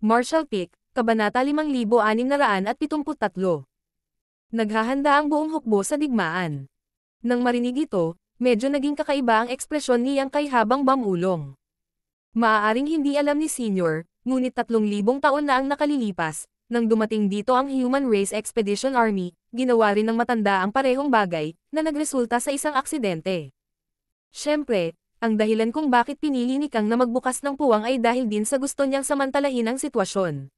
Marshall Peak, Kabanata 5673. Naghahanda ang buong hukbo sa digmaan. Nang marinig ito, medyo naging kakaiba ang ekspresyon ni Yang Kai habang bamulong. Maaaring hindi alam ni Senior, ngunit 3,000 taon na ang nakalilipas, nang dumating dito ang Human Race Expedition Army, ginawa rin ng matanda ang parehong bagay, na nagresulta sa isang aksidente. Siyempre, ang dahilan kung bakit pinili ni Kang na magbukas ng puwang ay dahil din sa gusto niyang samantalahin ang sitwasyon.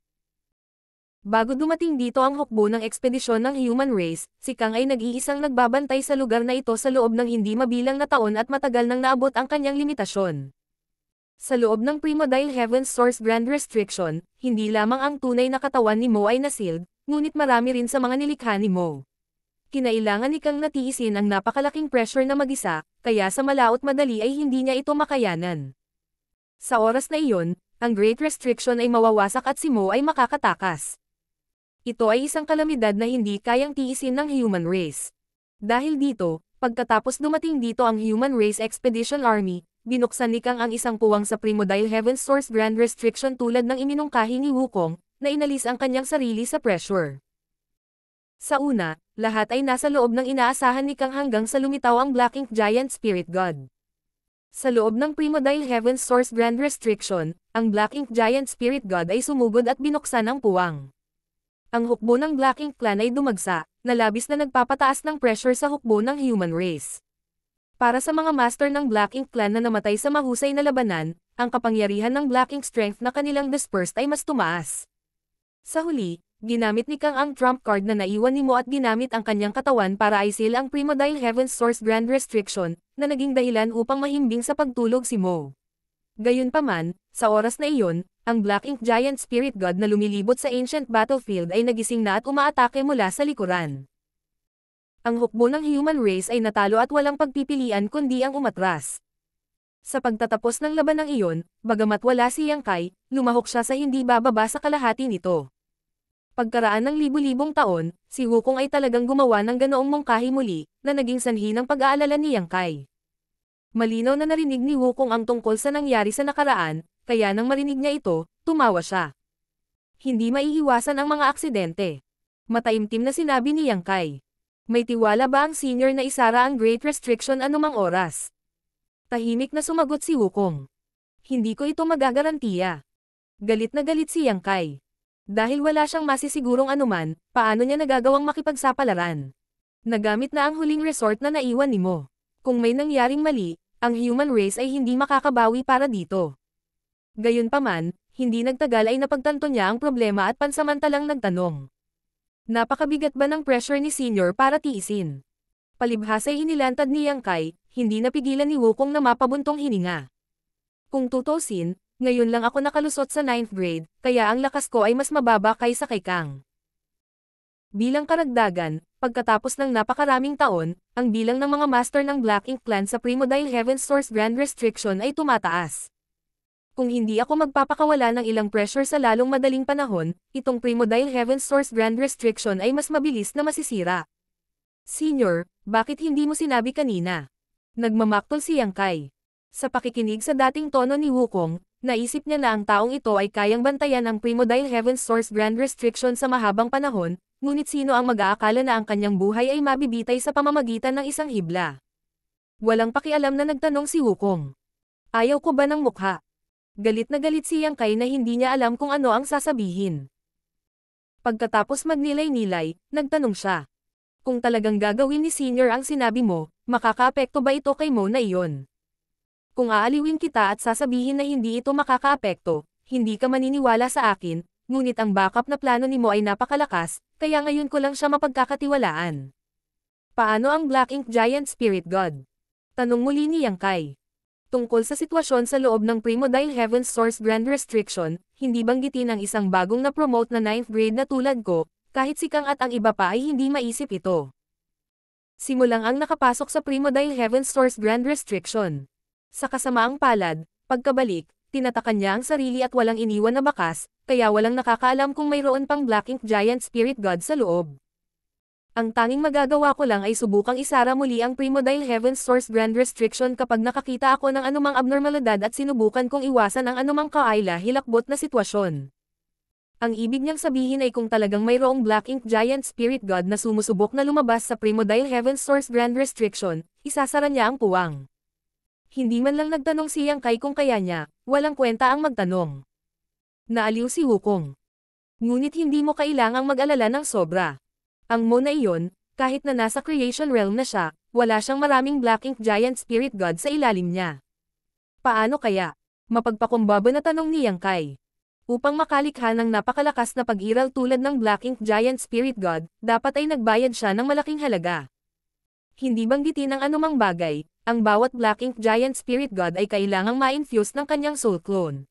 Bago dumating dito ang hukbo ng ekspedisyon ng human race, si Kang ay nag-iisang nagbabantay sa lugar na ito sa loob ng hindi mabilang na taon at matagal nang naabot ang kanyang limitasyon. Sa loob ng Primordial Heaven's Source Grand Restriction, hindi lamang ang tunay na katawan ni Mo ay nasealed, ngunit marami rin sa mga nilikha ni Mo. Kinailangan ni Kang natiisin ang napakalaking pressure na mag-isa, kaya sa malaot madali ay hindi niya ito makayanan. Sa oras na iyon, ang Great Restriction ay mawawasak at si Mo ay makakatakas. Ito ay isang kalamidad na hindi kayang tiisin ng human race. Dahil dito, pagkatapos dumating dito ang Human Race Expedition Army, binuksan ni Kang ang isang puwang sa Primordial Heaven's Source Grand Restriction tulad ng iminungkahi ni Wukong, na inalis ang kanyang sarili sa pressure. Sa una, lahat ay nasa loob ng inaasahan ni Kang hanggang sa lumitaw ang Black Ink Giant Spirit God. Sa loob ng Primordial Heaven's Source Grand Restriction, ang Black Ink Giant Spirit God ay sumugod at binuksan ang puwang. Ang hukbo ng Black Ink Clan ay dumagsa, na labis na nagpapataas ng pressure sa hukbo ng human race. Para sa mga master ng Black Ink Clan na namatay sa mahusay na labanan, ang kapangyarihan ng Black Ink Strength na kanilang dispersed ay mas tumaas. Sa huli, ginamit ni Kang ang trump card na naiwan ni Mo at ginamit ang kanyang katawan para i-seal ang Primordial Heaven's Source Grand Restriction, na naging dahilan upang mahimbing sa pagtulog si Mo. Gayunpaman, sa oras na iyon, ang Black Ink Giant Spirit God na lumilibot sa ancient battlefield ay nagising na at umaatake mula sa likuran. Ang hukbo ng human race ay natalo at walang pagpipilian kundi ang umatras. Sa pagtatapos ng labanang iyon, bagamat wala si Yang Kai, lumahok siya sa hindi bababa sa kalahati nito. Pagkaraan ng libu-libong taon, si Wukong ay talagang gumawa ng ganoong mungkahi muli, na naging sanhi ng pag-aalala ni Yang Kai. Malinaw na narinig ni Wukong ang tungkol sa nangyari sa nakaraan, kaya nang marinig niya ito, tumawa siya. Hindi maiiwasan ang mga aksidente. Mataimtim na sinabi ni Yang Kai. May tiwala ba ang senior na isara ang Great Restriction anumang oras? Tahimik na sumagot si Wukong. Hindi ko ito magagarantiya. Galit na galit si Yang Kai. Dahil wala siyang masisigurong anuman, paano niya nagagawang makipagsapalaran? Nagamit na ang huling resort na naiwan ni Mo. Kung may nangyaring mali, ang human race ay hindi makakabawi para dito. Gayunpaman, hindi nagtagal ay napagtanto niya ang problema at pansamantalang nagtanong. Napakabigat ba ng pressure ni Senior para tiisin? Palibhas ay inilantad ni Yang Kai, hindi napigilan ni Wukong na mapabuntong hininga. Kung tutusin, ngayon lang ako nakalusot sa 9th grade, kaya ang lakas ko ay mas mababa kaysa kay Kang. Bilang karagdagan, pagkatapos ng napakaraming taon, ang bilang ng mga master ng Black Ink Clan sa Primordial Heaven's Source Grand Restriction ay tumataas. Kung hindi ako magpapakawala ng ilang pressure sa lalong madaling panahon, itong Primordial Heaven's Source Grand Restriction ay mas mabilis na masisira. Senior, bakit hindi mo sinabi kanina? Nagmamaktol si Yang Kai. Sa pakikinig sa dating tono ni Wukong, naisip niya na ang taong ito ay kayang bantayan ang Primordial Heaven's Source Grand Restriction sa mahabang panahon, ngunit sino ang mag-aakala na ang kanyang buhay ay mabibitay sa pamamagitan ng isang hibla? Walang pakialam na nagtanong si Wukong. Ayaw ko ba ng mukha? Galit na galit si Yang Kai na hindi niya alam kung ano ang sasabihin. Pagkatapos magnilay-nilay, nagtanong siya. Kung talagang gagawin ni Senior ang sinabi mo, makakaapekto ba ito kay Mo na iyon? Kung aaliwin kita at sasabihin na hindi ito makakaapekto, hindi ka maniniwala sa akin, ngunit ang backup na plano ni Mo ay napakalakas, kaya ngayon ko lang siya mapagkakatiwalaan. Paano ang Black Ink Giant Spirit God? Tanong muli ni Yang Kai. Tungkol sa sitwasyon sa loob ng Primordial Heaven's Source Grand Restriction, hindi banggitin ang isang bagong na-promote na 9th grade na tulad ko, kahit si Kang at ang iba pa ay hindi maisip ito. Simulang ang nakapasok sa Primordial Heaven's Source Grand Restriction. Sa kasamaang palad, pagkabalik, tinatakan niya ang sarili at walang iniwan na bakas, kaya walang nakakaalam kung mayroon pang Black Ink Giant Spirit God sa loob. Ang tanging magagawa ko lang ay subukang isara muli ang Primordial Heaven's Source Grand Restriction kapag nakakita ako ng anumang abnormalidad at sinubukan kong iwasan ang anumang kaila-hilakbot na sitwasyon. Ang ibig niyang sabihin ay kung talagang mayroong Black Ink Giant Spirit God na sumusubok na lumabas sa Primordial Heaven Source Grand Restriction, isasara niya ang puwang. Hindi man lang nagtanong si Yang Kai kung kaya niya, walang kwenta ang magtanong. Naaliw si Wukong. Ngunit hindi mo kailangang mag-alala ng sobra. Ang Mo na iyon, kahit na nasa creation realm na siya, wala siyang maraming Black Ink Giant Spirit God sa ilalim niya. Paano kaya? Mapagpakumbaba na tanong ni Yang Kai. Upang makalikha ng napakalakas na pag-iral tulad ng Black Ink Giant Spirit God, dapat ay nagbayad siya ng malaking halaga. Hindi banggitin ang anumang bagay, ang bawat Black Ink Giant Spirit God ay kailangang ma-infuse ng kanyang soul clone.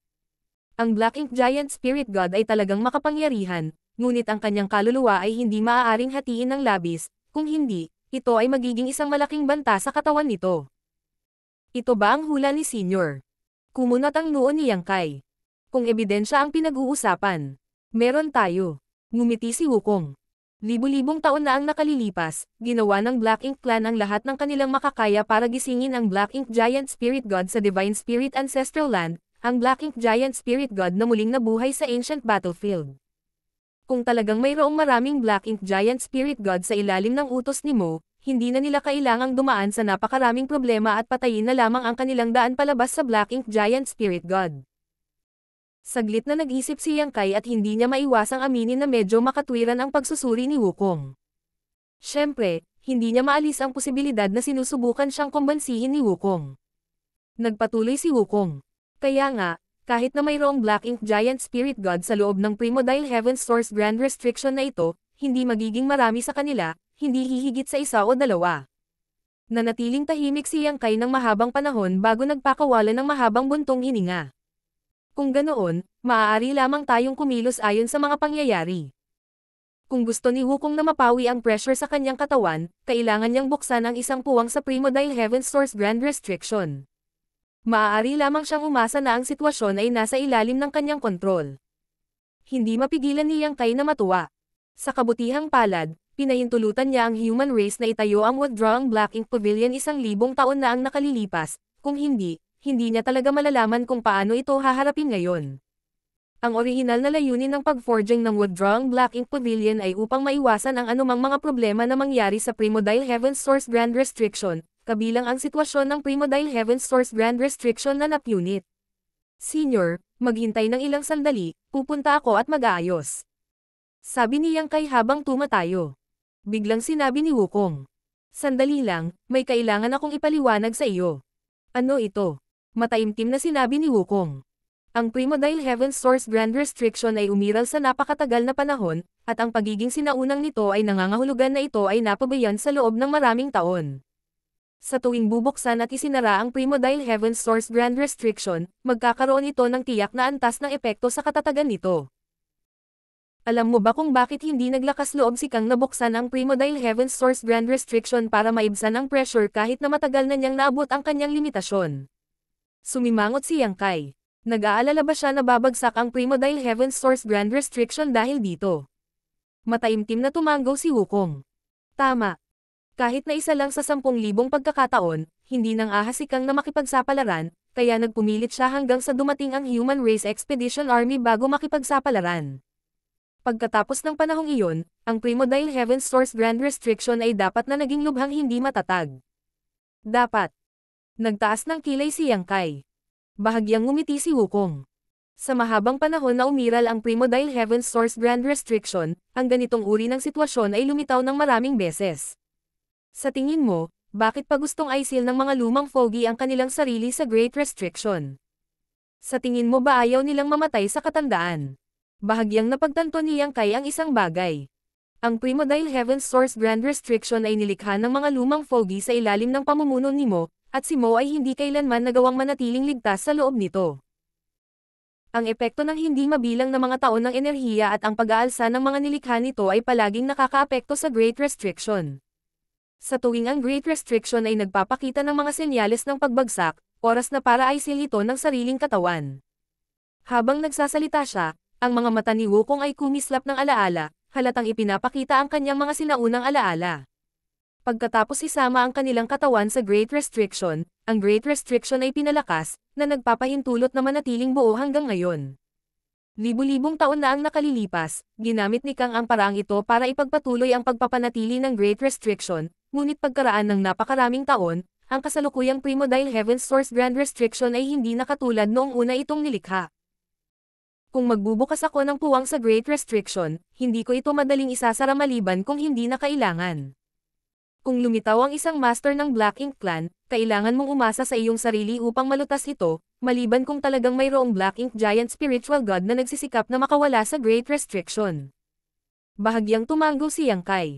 Ang Black Ink Giant Spirit God ay talagang makapangyarihan, ngunit ang kanyang kaluluwa ay hindi maaaring hatiin ng labis, kung hindi, ito ay magiging isang malaking banta sa katawan nito. Ito ba ang hula ni Senior? Kumunat ang noo ni Yang Kai. Kung ebidensya ang pinag-uusapan, meron tayo. Ngumiti si Wukong. Libu-libong taon na ang nakalilipas, ginawa ng Black Ink Clan ang lahat ng kanilang makakaya para gisingin ang Black Ink Giant Spirit God sa Divine Spirit Ancestral Land, ang Black Ink Giant Spirit God na muling nabuhay sa Ancient Battlefield. Kung talagang mayroong maraming Black Ink Giant Spirit God sa ilalim ng utos ni Mo, hindi na nila kailangang dumaan sa napakaraming problema at patayin na lamang ang kanilang daan palabas sa Black Ink Giant Spirit God. Saglit na nag-isip si Yang Kai at hindi niya maiwasang aminin na medyo makatwiran ang pagsusuri ni Wukong. Siyempre, hindi niya maalis ang posibilidad na sinusubukan siyang kumbansihin ni Wukong. Nagpatuloy si Wukong. Kaya nga, kahit na mayroong Black Ink Giant Spirit God sa loob ng Primordial Heaven Source Grand Restriction na ito, hindi magiging marami sa kanila, hindi hihigit sa isa o dalawa. Nanatiling tahimik si Yang Kai ng mahabang panahon bago nagpakawala ng mahabang buntong hininga. Kung ganoon, maaari lamang tayong kumilos ayon sa mga pangyayari. Kung gusto ni Wukong na mapawi ang pressure sa kanyang katawan, kailangan niyang buksan ang isang puwang sa Primordial Heaven Source Grand Restriction. Maaari lamang siyang umasa na ang sitwasyon ay nasa ilalim ng kanyang kontrol. Hindi mapigilan ni Yang Kai na matuwa. Sa kabutihang palad, pinahintulutan niya ang human race na itayo ang withdrawing Black Ink Pavilion 1,000 taon na ang nakalilipas, kung hindi niya talaga malalaman kung paano ito haharapin ngayon. Ang orihinal na layunin ng pag-forging ng withdrawing Black Ink Pavilion ay upang maiwasan ang anumang mga problema na mangyari sa Primordial Heaven Source Grand Restriction, kabilang ang sitwasyon ng Primordial Heaven Source Grand Restriction na NAP-unit. Senior, maghintay ng ilang sandali, pupunta ako at mag-aayos. Sabi ni Yang Kai habang tumatayo. Biglang sinabi ni Wukong. Sandali lang, may kailangan akong ipaliwanag sa iyo. Ano ito? Mataimtim na sinabi ni Wukong. Ang Primordial Heaven Source Grand Restriction ay umiral sa napakatagal na panahon, at ang pagiging sinaunang nito ay nangangahulugan na ito ay napabayan sa loob ng maraming taon. Sa tuwing bubuksan at isinara ang Primordial Heaven Source Grand Restriction, magkakaroon ito ng tiyak na antas ng epekto sa katatagan nito. Alam mo ba kung bakit hindi naglakas loob si Kang nabuksan ang Primordial Heaven Source Grand Restriction para maibsan ang pressure kahit na matagal na niyang naabot ang kanyang limitasyon? Sumimangot si Yang Kai. Nag-aalala ba siya na babagsak ang Primordial Heaven Source Grand Restriction dahil dito? Mataimtim na tumanggaw si Wukong. Tama. Kahit na isa lang sa 10,000 pagkakataon, hindi nang ahas si Kang na makipagsapalaran, kaya nagpumilit siya hanggang sa dumating ang Human Race Expedition Army bago makipagsapalaran. Pagkatapos ng panahong iyon, ang Primordial Heaven Source Grand Restriction ay dapat na naging lubhang hindi matatag. Dapat. Nagtaas ng kilay si Yang Kai. Bahagyang ngumiti si Wukong. Sa mahabang panahon na umiral ang Primordial Heaven Source Grand Restriction, ang ganitong uri ng sitwasyon ay lumitaw ng maraming beses. Sa tingin mo, bakit pa gustong aisil ng mga lumang fogey ang kanilang sarili sa Great Restriction? Sa tingin mo ba ayaw nilang mamatay sa katandaan? Bahagyang napagtanto ni Yang Kai ang isang bagay. Ang Primordial Heaven Source Grand Restriction ay nilikha ng mga lumang fogey sa ilalim ng pamumuno ni Mo, at si Mo ay hindi kailanman nagawang manatiling ligtas sa loob nito. Ang epekto ng hindi mabilang na mga taon ng enerhiya at ang pag-aalsa ng mga nilikha nito ay palaging nakakaapekto sa Great Restriction. Sa tuwing ang Great Restriction ay nagpapakita ng mga senyales ng pagbagsak, oras na para aisil ito ng sariling katawan. Habang nagsasalita siya, ang mga mata ni Wukong ay kumislap ng alaala, halatang ipinapakita ang kanyang mga sinaunang alaala. Pagkatapos isama ang kanilang katawan sa Great Restriction, ang Great Restriction ay pinalakas, na nagpapahintulot na manatiling buo hanggang ngayon. Libu-libong taon na ang nakalilipas, ginamit ni Kang ang paraang ito para ipagpatuloy ang pagpapanatili ng Great Restriction, ngunit pagkaraan ng napakaraming taon, ang kasalukuyang Primordial Heaven's Source Grand Restriction ay hindi na katulad noong una itong nilikha. Kung magbubukas ako ng puwang sa Great Restriction, hindi ko ito madaling isasara maliban kung hindi na kailangan. Kung lumitaw ang isang master ng Black Ink Clan, kailangan mong umasa sa iyong sarili upang malutas ito, maliban kung talagang mayroong Black Ink Giant Spiritual God na nagsisikap na makawala sa Great Restriction. Bahagyang tumango si Yang Kai.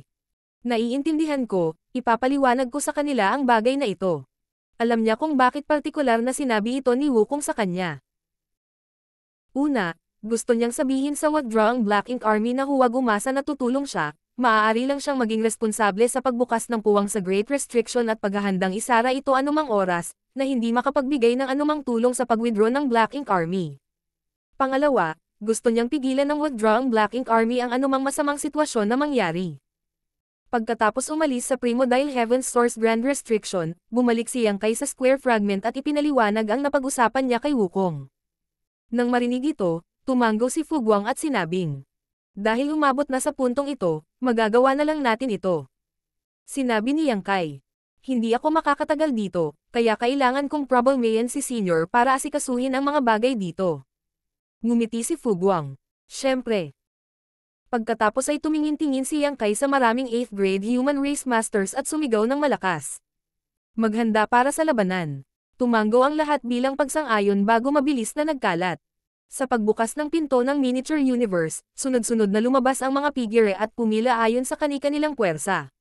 Naiintindihan ko, ipapaliwanag ko sa kanila ang bagay na ito. Alam niya kung bakit partikular na sinabi ito ni Wukong sa kanya. Una, gusto niyang sabihin sa withdraw ang Black Ink Army na huwag umasa na tutulong siya. Maaari lang siyang maging responsable sa pagbukas ng puwang sa Great Restriction at paghahandang isara ito anumang oras, na hindi makapagbigay ng anumang tulong sa pag-withdraw ng Black Ink Army. Pangalawa, gusto niyang pigilan ng withdraw ang Black Ink Army ang anumang masamang sitwasyon na mangyari. Pagkatapos umalis sa Primordial Heaven's Source Grand Restriction, bumalik si Yang Kai sa Square Fragment at ipinaliwanag ang napag-usapan niya kay Wukong. Nang marinig ito, tumango si Fu Guang at sinabing, dahil umabot na sa puntong ito, magagawa na lang natin ito. Sinabi ni Yang Kai. Hindi ako makakatagal dito, kaya kailangan kong problemayan si Senior para asikasuhin ang mga bagay dito. Ngumiti si Fu Guang. Siyempre. Pagkatapos ay tumingin-tingin si Yang Kai sa maraming 8th grade human race masters at sumigaw ng malakas. Maghanda para sa labanan. Tumango ang lahat bilang pagsang-ayon bago mabilis na nagkalat. Sa pagbukas ng pinto ng miniature universe, sunod-sunod na lumabas ang mga figure at pumila ayon sa kani-kanilang puwersa.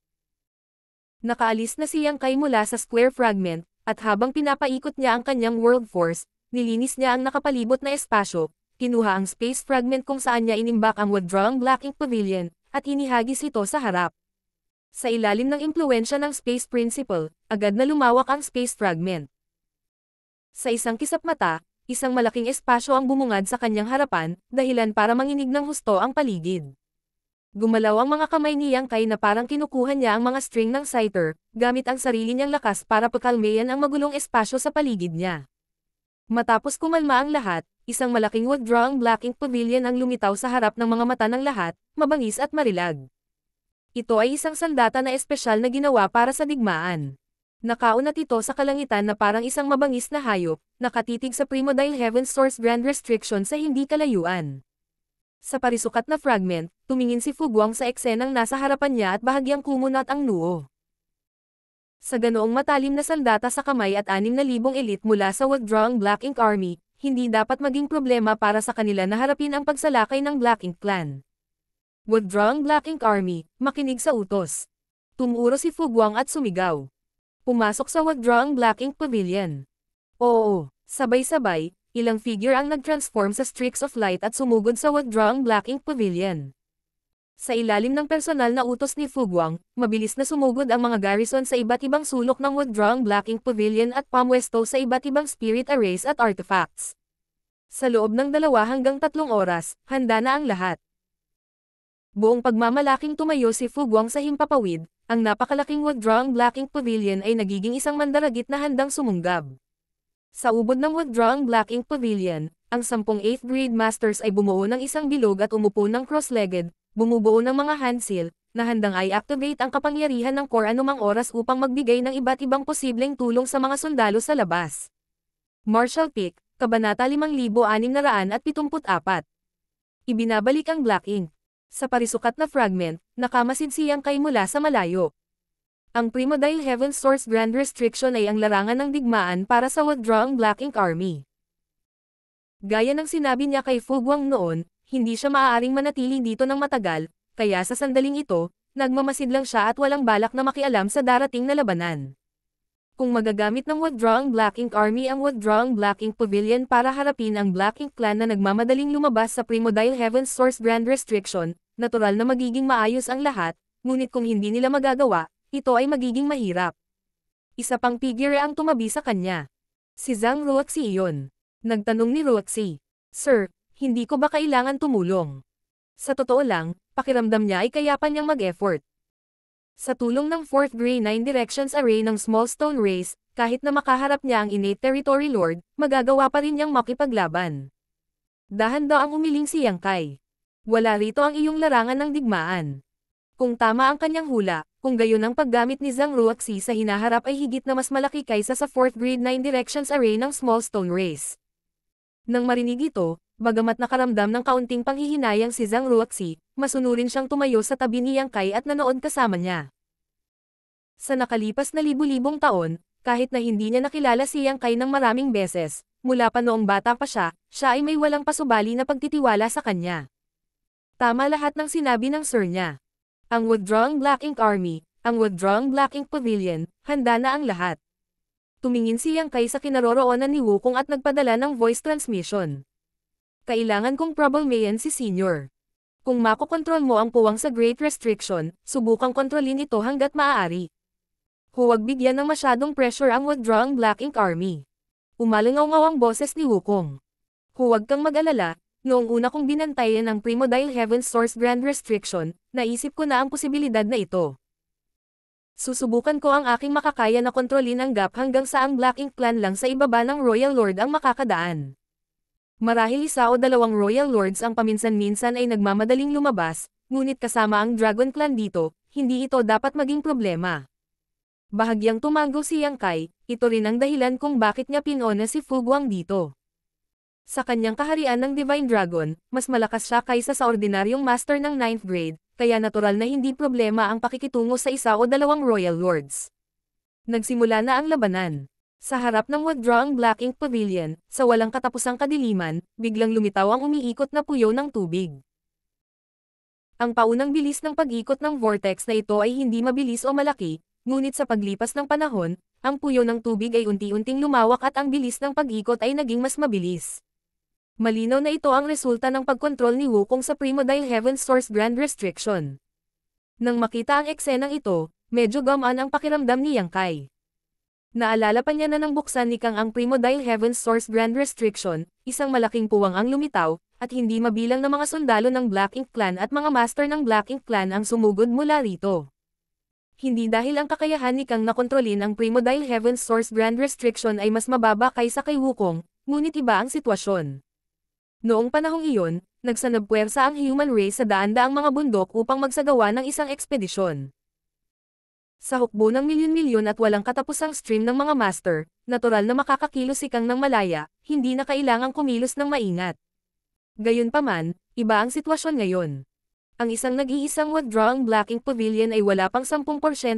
Nakaalis na si Yang Kai mula sa Square Fragment, at habang pinapaikot niya ang kanyang World Force, nilinis niya ang nakapalibot na espasyo, kinuha ang Space Fragment kung saan niya inimbak ang withdrawn Black Ink Pavilion, at inihagis ito sa harap. Sa ilalim ng impluensya ng Space Principle, agad na lumawak ang Space Fragment. Sa isang kisap mata, isang malaking espasyo ang bumungad sa kanyang harapan, dahilan para manginig ng husto ang paligid. Gumalaw ang mga kamay ni Yang Kai na parang kinukuha niya ang mga string ng scyther, gamit ang sarili niyang lakas para pakalmayan ang magulong espasyo sa paligid niya. Matapos kumalma ang lahat, isang malaking withdrawn Black Ink Pavilion ang lumitaw sa harap ng mga mata ng lahat, mabangis at marilag. Ito ay isang sandata na espesyal na ginawa para sa digmaan. Nakaunat ito sa kalangitan na parang isang mabangis na hayop, nakatitig sa Primordial Heaven's Source Grand Restriction sa hindi kalayuan. Sa parisukat na fragment, tumingin si Fu Guang sa eksenang nasa harapan niya at bahagyang kumunat ang noo. Sa ganoong matalim na sandata sa kamay at 6,000 elite mula sa withdrawn Black Ink Army, hindi dapat maging problema para sa kanila na harapin ang pagsalakay ng Black Ink Clan. Withdrawn Black Ink Army, makinig sa utos. Tumuro si Fu Guang at sumigaw. Pumasok sa withdrawn Black Ink Pavilion. Oo, sabay-sabay, ilang figure ang nag-transform sa streaks of light at sumugod sa withdrawn Black Ink Pavilion. Sa ilalim ng personal na utos ni Fu Guang, mabilis na sumugod ang mga garrison sa iba't ibang sulok ng withdrawn Black Ink Pavilion at pamwesto sa iba't ibang spirit arrays at artifacts. Sa loob ng 2 hanggang 3 oras, handa na ang lahat. Buong pagmamalaking tumayo si Fu Guang sa himpapawid, ang napakalaking withdrawn Black Ink Pavilion ay nagiging isang mandaragit na handang sumunggab. Sa ubod ng withdrawn Black Ink Pavilion, ang 10 8th grade masters ay bumuo ng isang bilog at umupo ng cross-legged, bumubuo ng mga hand seal, na handang i-activate ang kapangyarihan ng core anumang oras upang magbigay ng iba't ibang posibleng tulong sa mga sundalo sa labas. Martial Peak, Kabanata 5674. Ibinabalik ang Black Ink. Sa parisukat na fragment, nakamasid si Yang Kai mula sa malayo. Ang Primordial Heaven's Source Grand Restriction ay ang larangan ng digmaan para sa withdrawn Black Ink Army. Gaya ng sinabi niya kay Fu Guang noon, hindi siya maaaring manatili dito ng matagal, kaya sa sandaling ito, nagmamasid lang siya at walang balak na makialam sa darating na labanan. Kung magagamit ng withdrawn Black Ink Army ang withdrawn Black Ink Pavilion para harapin ang Black Ink Clan na nagmamadaling lumabas sa Primordial Heaven's Source Grand Restriction, natural na magiging maayos ang lahat, ngunit kung hindi nila magagawa, ito ay magiging mahirap. Isa pang figure ang tumabi sa kanya. Si Zhang Ruoxi iyon. Nagtanong ni Ruoxi, Sir, hindi ko ba kailangan tumulong? Sa totoo lang, pakiramdam niya ay kayapan niyang mag-effort. Sa tulong ng 4th Grey 9 Directions Array ng Small Stone Race, kahit na makaharap niya ang innate Territory Lord, magagawa pa rin niyang makipaglaban. Dahan daw ang umiling si Yang Kai. Wala rito ang iyong larangan ng digmaan. Kung tama ang kanyang hula, kung gayon ang paggamit ni Zhang Ruoxi sa hinaharap ay higit na mas malaki kaysa sa 4th grade 9 directions array ng Small Stone Race. Nang marinig ito, bagamat nakaramdam ng kaunting panghihinayang si Zhang Ruoxi, masunurin siyang tumayo sa tabi ni Yang Kai at nanood kasama niya. Sa nakalipas na libu-libong taon, kahit na hindi niya nakilala si Yang Kai ng maraming beses, mula pa noong bata pa siya ay may walang pasubali na pagtitiwala sa kanya. Tama lahat ng sinabi ng sir niya. Ang Withdrawing Black Ink Army, ang Withdrawing Black Ink Pavilion, handa na ang lahat. Tumingin si Yang Kai sa kinaroroonan ni Wukong at nagpadala ng voice transmission. Kailangan kong problemayan si Senior. Kung makokontrol mo ang puwang sa Great Restriction, subukang kontrolin ito hanggat maaari. Huwag bigyan ng masyadong pressure ang Withdrawing Black Ink Army. Umalangaw-ngaw ang boses ni Wukong. Huwag kang mag-alala. Noong una kong binantayan ang Primodile Heaven's Source Grand Restriction, naisip ko na ang posibilidad na ito. Susubukan ko ang aking makakaya na kontrolin ang gap hanggang sa ang Black Ink Clan lang sa ibaba ng Royal Lord ang makakadaan. Marahil isa o dalawang Royal Lords ang paminsan-minsan ay nagmamadaling lumabas, ngunit kasama ang Dragon Clan dito, hindi ito dapat maging problema. Bahagyang tumango si Yang Kai, ito rin ang dahilan kung bakit niya pinona si Fu Guang dito. Sa kanyang kaharian ng Divine Dragon, mas malakas siya kaysa sa ordinaryong master ng 9th grade, kaya natural na hindi problema ang pakikitungo sa isa o dalawang Royal Lords. Nagsimula na ang labanan. Sa harap ng Withdrawing Black Ink Pavilion, sa walang katapusang kadiliman, biglang lumitaw ang umiikot na puyo ng tubig. Ang paunang bilis ng pag-ikot ng vortex na ito ay hindi mabilis o malaki, ngunit sa paglipas ng panahon, ang puyo ng tubig ay unti-unting lumawak at ang bilis ng pag-ikot ay naging mas mabilis. Malinaw na ito ang resulta ng pagkontrol ni Wukong sa Primodile Heaven's Source Grand Restriction. Nang makita ang eksenang ito, medyo gamaan ang pakiramdam ni Yang Kai. Naalala pa niya na nang buksan ni Kang ang Primodile Heaven's Source Grand Restriction, isang malaking puwang ang lumitaw, at hindi mabilang na mga sundalo ng Black Ink Clan at mga master ng Black Ink Clan ang sumugod mula rito. Hindi dahil ang kakayahan ni Kang na kontrolin ang Primodile Heaven's Source Grand Restriction ay mas mababa kaysa kay Wukong, ngunit iba ang sitwasyon. Noong panahong iyon, nagsanabpuwersa ang human race sa daan-daang mga bundok upang magsagawa ng isang ekspedisyon. Sa hukbo ng milyon-milyon at walang katapusang stream ng mga master, natural na makakakilos si Kang ng malaya, hindi na kailangang kumilos ng maingat. Gayunpaman, iba ang sitwasyon ngayon. Ang isang nag-iisang Withdrawing Black Ink Pavilion ay wala pang 10%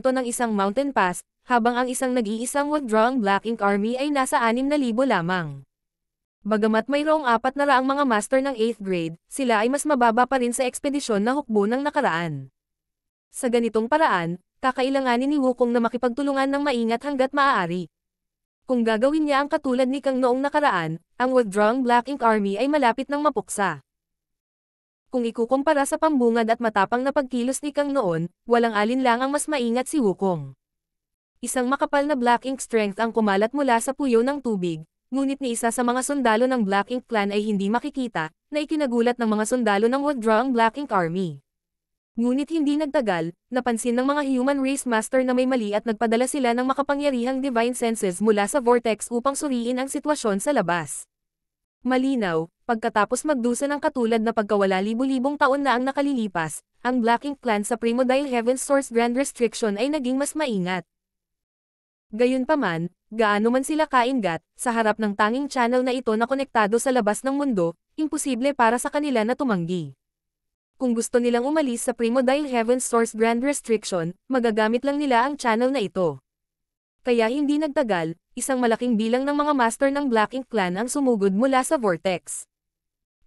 ng isang mountain pass, habang ang isang nag-iisang Withdrawing Black Ink Army ay nasa 6,000 lamang. Bagamat mayroong 400 mga master ng 8th grade, sila ay mas mababa pa rin sa ekspedisyon na hukbo ng nakaraan. Sa ganitong paraan, kakailanganin ni Wukong na makipagtulungan ng maingat hanggat maaari. Kung gagawin niya ang katulad ni Kang noong nakaraan, ang Withdrawing Black Ink Army ay malapit ng mapuksa. Kung ikukumpara sa pambungad at matapang na pagkilos ni Kang noon, walang alinlang ang mas maingat si Wukong. Isang makapal na Black Ink strength ang kumalat mula sa puyo ng tubig. Ngunit ni isa sa mga sundalo ng Black Ink Clan ay hindi makikita, na ikinagulat ng mga sundalo ng Withdrawing Black Ink Army. Ngunit hindi nagtagal, napansin ng mga human race master na may mali at nagpadala sila ng makapangyarihang divine senses mula sa vortex upang suriin ang sitwasyon sa labas. Malinaw, pagkatapos magdusa ng katulad na pagkawala libu-libong taon na ang nakalilipas, ang Black Ink Clan sa Primodile Heaven's Source Grand Restriction ay naging mas maingat. Gayunpaman, gaano man sila kaingat, sa harap ng tanging channel na ito na konektado sa labas ng mundo, imposible para sa kanila na tumanggi. Kung gusto nilang umalis sa Primodile Heaven's Source Grand Restriction, magagamit lang nila ang channel na ito. Kaya hindi nagtagal, isang malaking bilang ng mga master ng Black Ink Clan ang sumugod mula sa vortex.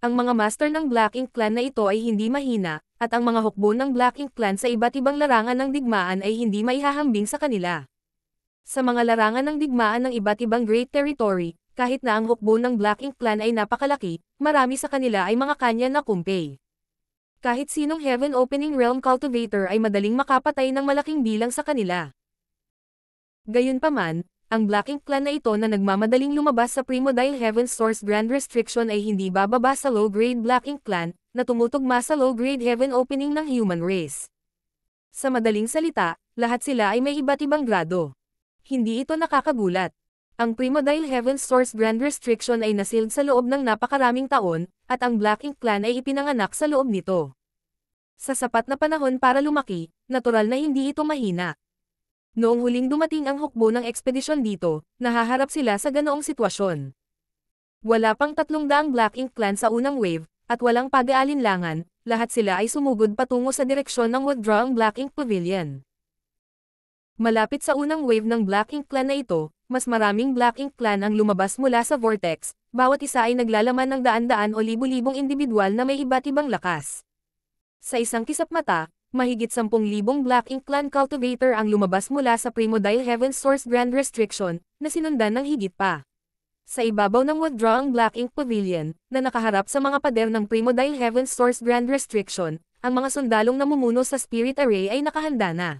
Ang mga master ng Black Ink Clan na ito ay hindi mahina, at ang mga hukbo ng Black Ink Clan sa iba't ibang larangan ng digmaan ay hindi maihahambing sa kanila. Sa mga larangan ng digmaan ng iba't ibang Great Territory, kahit na ang hukbo ng Black Ink Clan ay napakalaki, marami sa kanila ay mga kanya na kumpay. Kahit sinong Heaven Opening Realm Cultivator ay madaling makapatay ng malaking bilang sa kanila. Gayunpaman, ang Black Ink Clan na ito na nagmamadaling lumabas sa Primodile Heaven's Source Grand Restriction ay hindi bababa sa low-grade Black Ink Clan, na tumutugma sa low-grade Heaven Opening ng human race. Sa madaling salita, lahat sila ay may iba't ibang grado. Hindi ito nakakagulat. Ang Primordial Heaven's Source Grand Restriction ay nasealed sa loob ng napakaraming taon, at ang Black Ink Clan ay ipinanganak sa loob nito. Sa sapat na panahon para lumaki, natural na hindi ito mahina. Noong huling dumating ang hukbo ng ekspedisyon dito, nahaharap sila sa ganoong sitwasyon. Wala pang 300 Black Ink Clan sa unang wave, at walang pag-aalinlangan, lahat sila ay sumugod patungo sa direksyon ng withdrawing Black Ink Pavilion. Malapit sa unang wave ng Black Ink Clan na ito, mas maraming Black Ink Clan ang lumabas mula sa vortex, bawat isa ay naglalaman ng daan-daan o libu-libong individual na may iba't ibang lakas. Sa isang kisap mata, mahigit 10,000 Black Ink Clan Cultivator ang lumabas mula sa Primordial Heaven's Source Grand Restriction, na sinundan ng higit pa. Sa ibabaw ng withdrawing Black Ink Pavilion, na nakaharap sa mga pader ng Primordial Heaven's Source Grand Restriction, ang mga sundalong namumuno sa Spirit Array ay nakahanda na.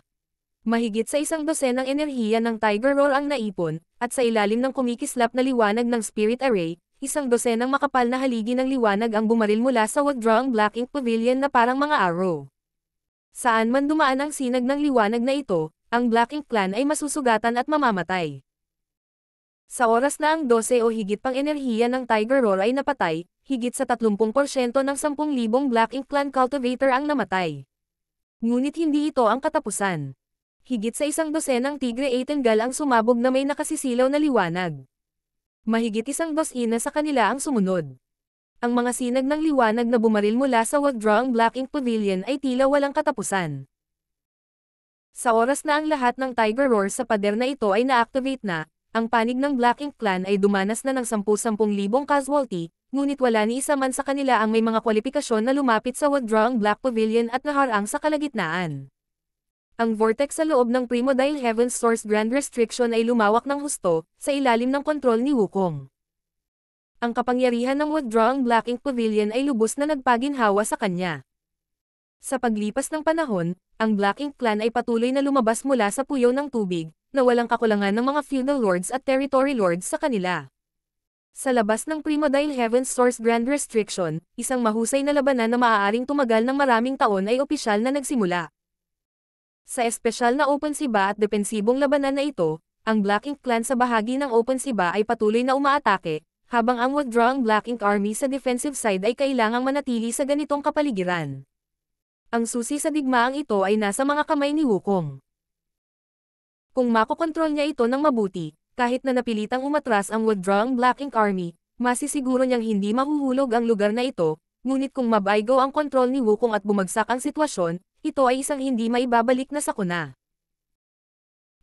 Mahigit sa 100 ng enerhiya ng Tiger Roar ang naipon, at sa ilalim ng kumikislap na liwanag ng Spirit Array, 100 ng makapal na haligi ng liwanag ang bumaril mula sa withdrawing Black Ink Pavilion na parang mga arrow. Saan man dumaan ang sinag ng liwanag na ito, ang Black Ink Clan ay masusugatan at mamamatay. Sa oras na ang 12 o higit pang enerhiya ng Tiger Roar ay napatay, higit sa 30% ng 10,000 Black Ink Clan Cultivator ang namatay. Ngunit hindi ito ang katapusan. Higit sa 100 ng Tigre Eightengal ang sumabog na may nakasisilaw na liwanag. Mahigit 100 sa kanila ang sumunod. Ang mga sinag ng liwanag na bumaril mula sa withdrawing Black Ink Pavilion ay tila walang katapusan. Sa oras na ang lahat ng Tiger Roar sa pader na ito ay na-activate na, ang panig ng Black Ink Clan ay dumanas na ng 10,000 casualty, ngunit wala ni isa man sa kanila ang may mga kwalifikasyon na lumapit sa withdrawing Black Pavilion at naharang sa kalagitnaan. Ang vortex sa loob ng Primordial Heaven's Source Grand Restriction ay lumawak ng husto, sa ilalim ng kontrol ni Wukong. Ang kapangyarihan ng withdrawing Black Ink Pavilion ay lubos na nagpaginhawa sa kanya. Sa paglipas ng panahon, ang Black Ink Clan ay patuloy na lumabas mula sa puyaw ng tubig, na walang kakulangan ng mga feudal lords at territory lords sa kanila. Sa labas ng Primordial Heaven's Source Grand Restriction, isang mahusay na labanan na maaaring tumagal ng maraming taon ay opisyal na nagsimula. Sa espesyal na opensiba at depensibong labanan na ito, ang Black Ink Clan sa bahagi ng opensiba ay patuloy na umaatake, habang ang withdrawing Black Ink Army sa defensive side ay kailangang manatili sa ganitong kapaligiran. Ang susi sa digmaang ito ay nasa mga kamay ni Wukong. Kung makokontrol niya ito ng mabuti, kahit na napilitang umatras ang withdrawing Black Ink Army, masisiguro niyang hindi mahuhulog ang lugar na ito, ngunit kung mabaygo ang kontrol ni Wukong at bumagsak ang sitwasyon, ito ay isang hindi maibabalik na sakuna.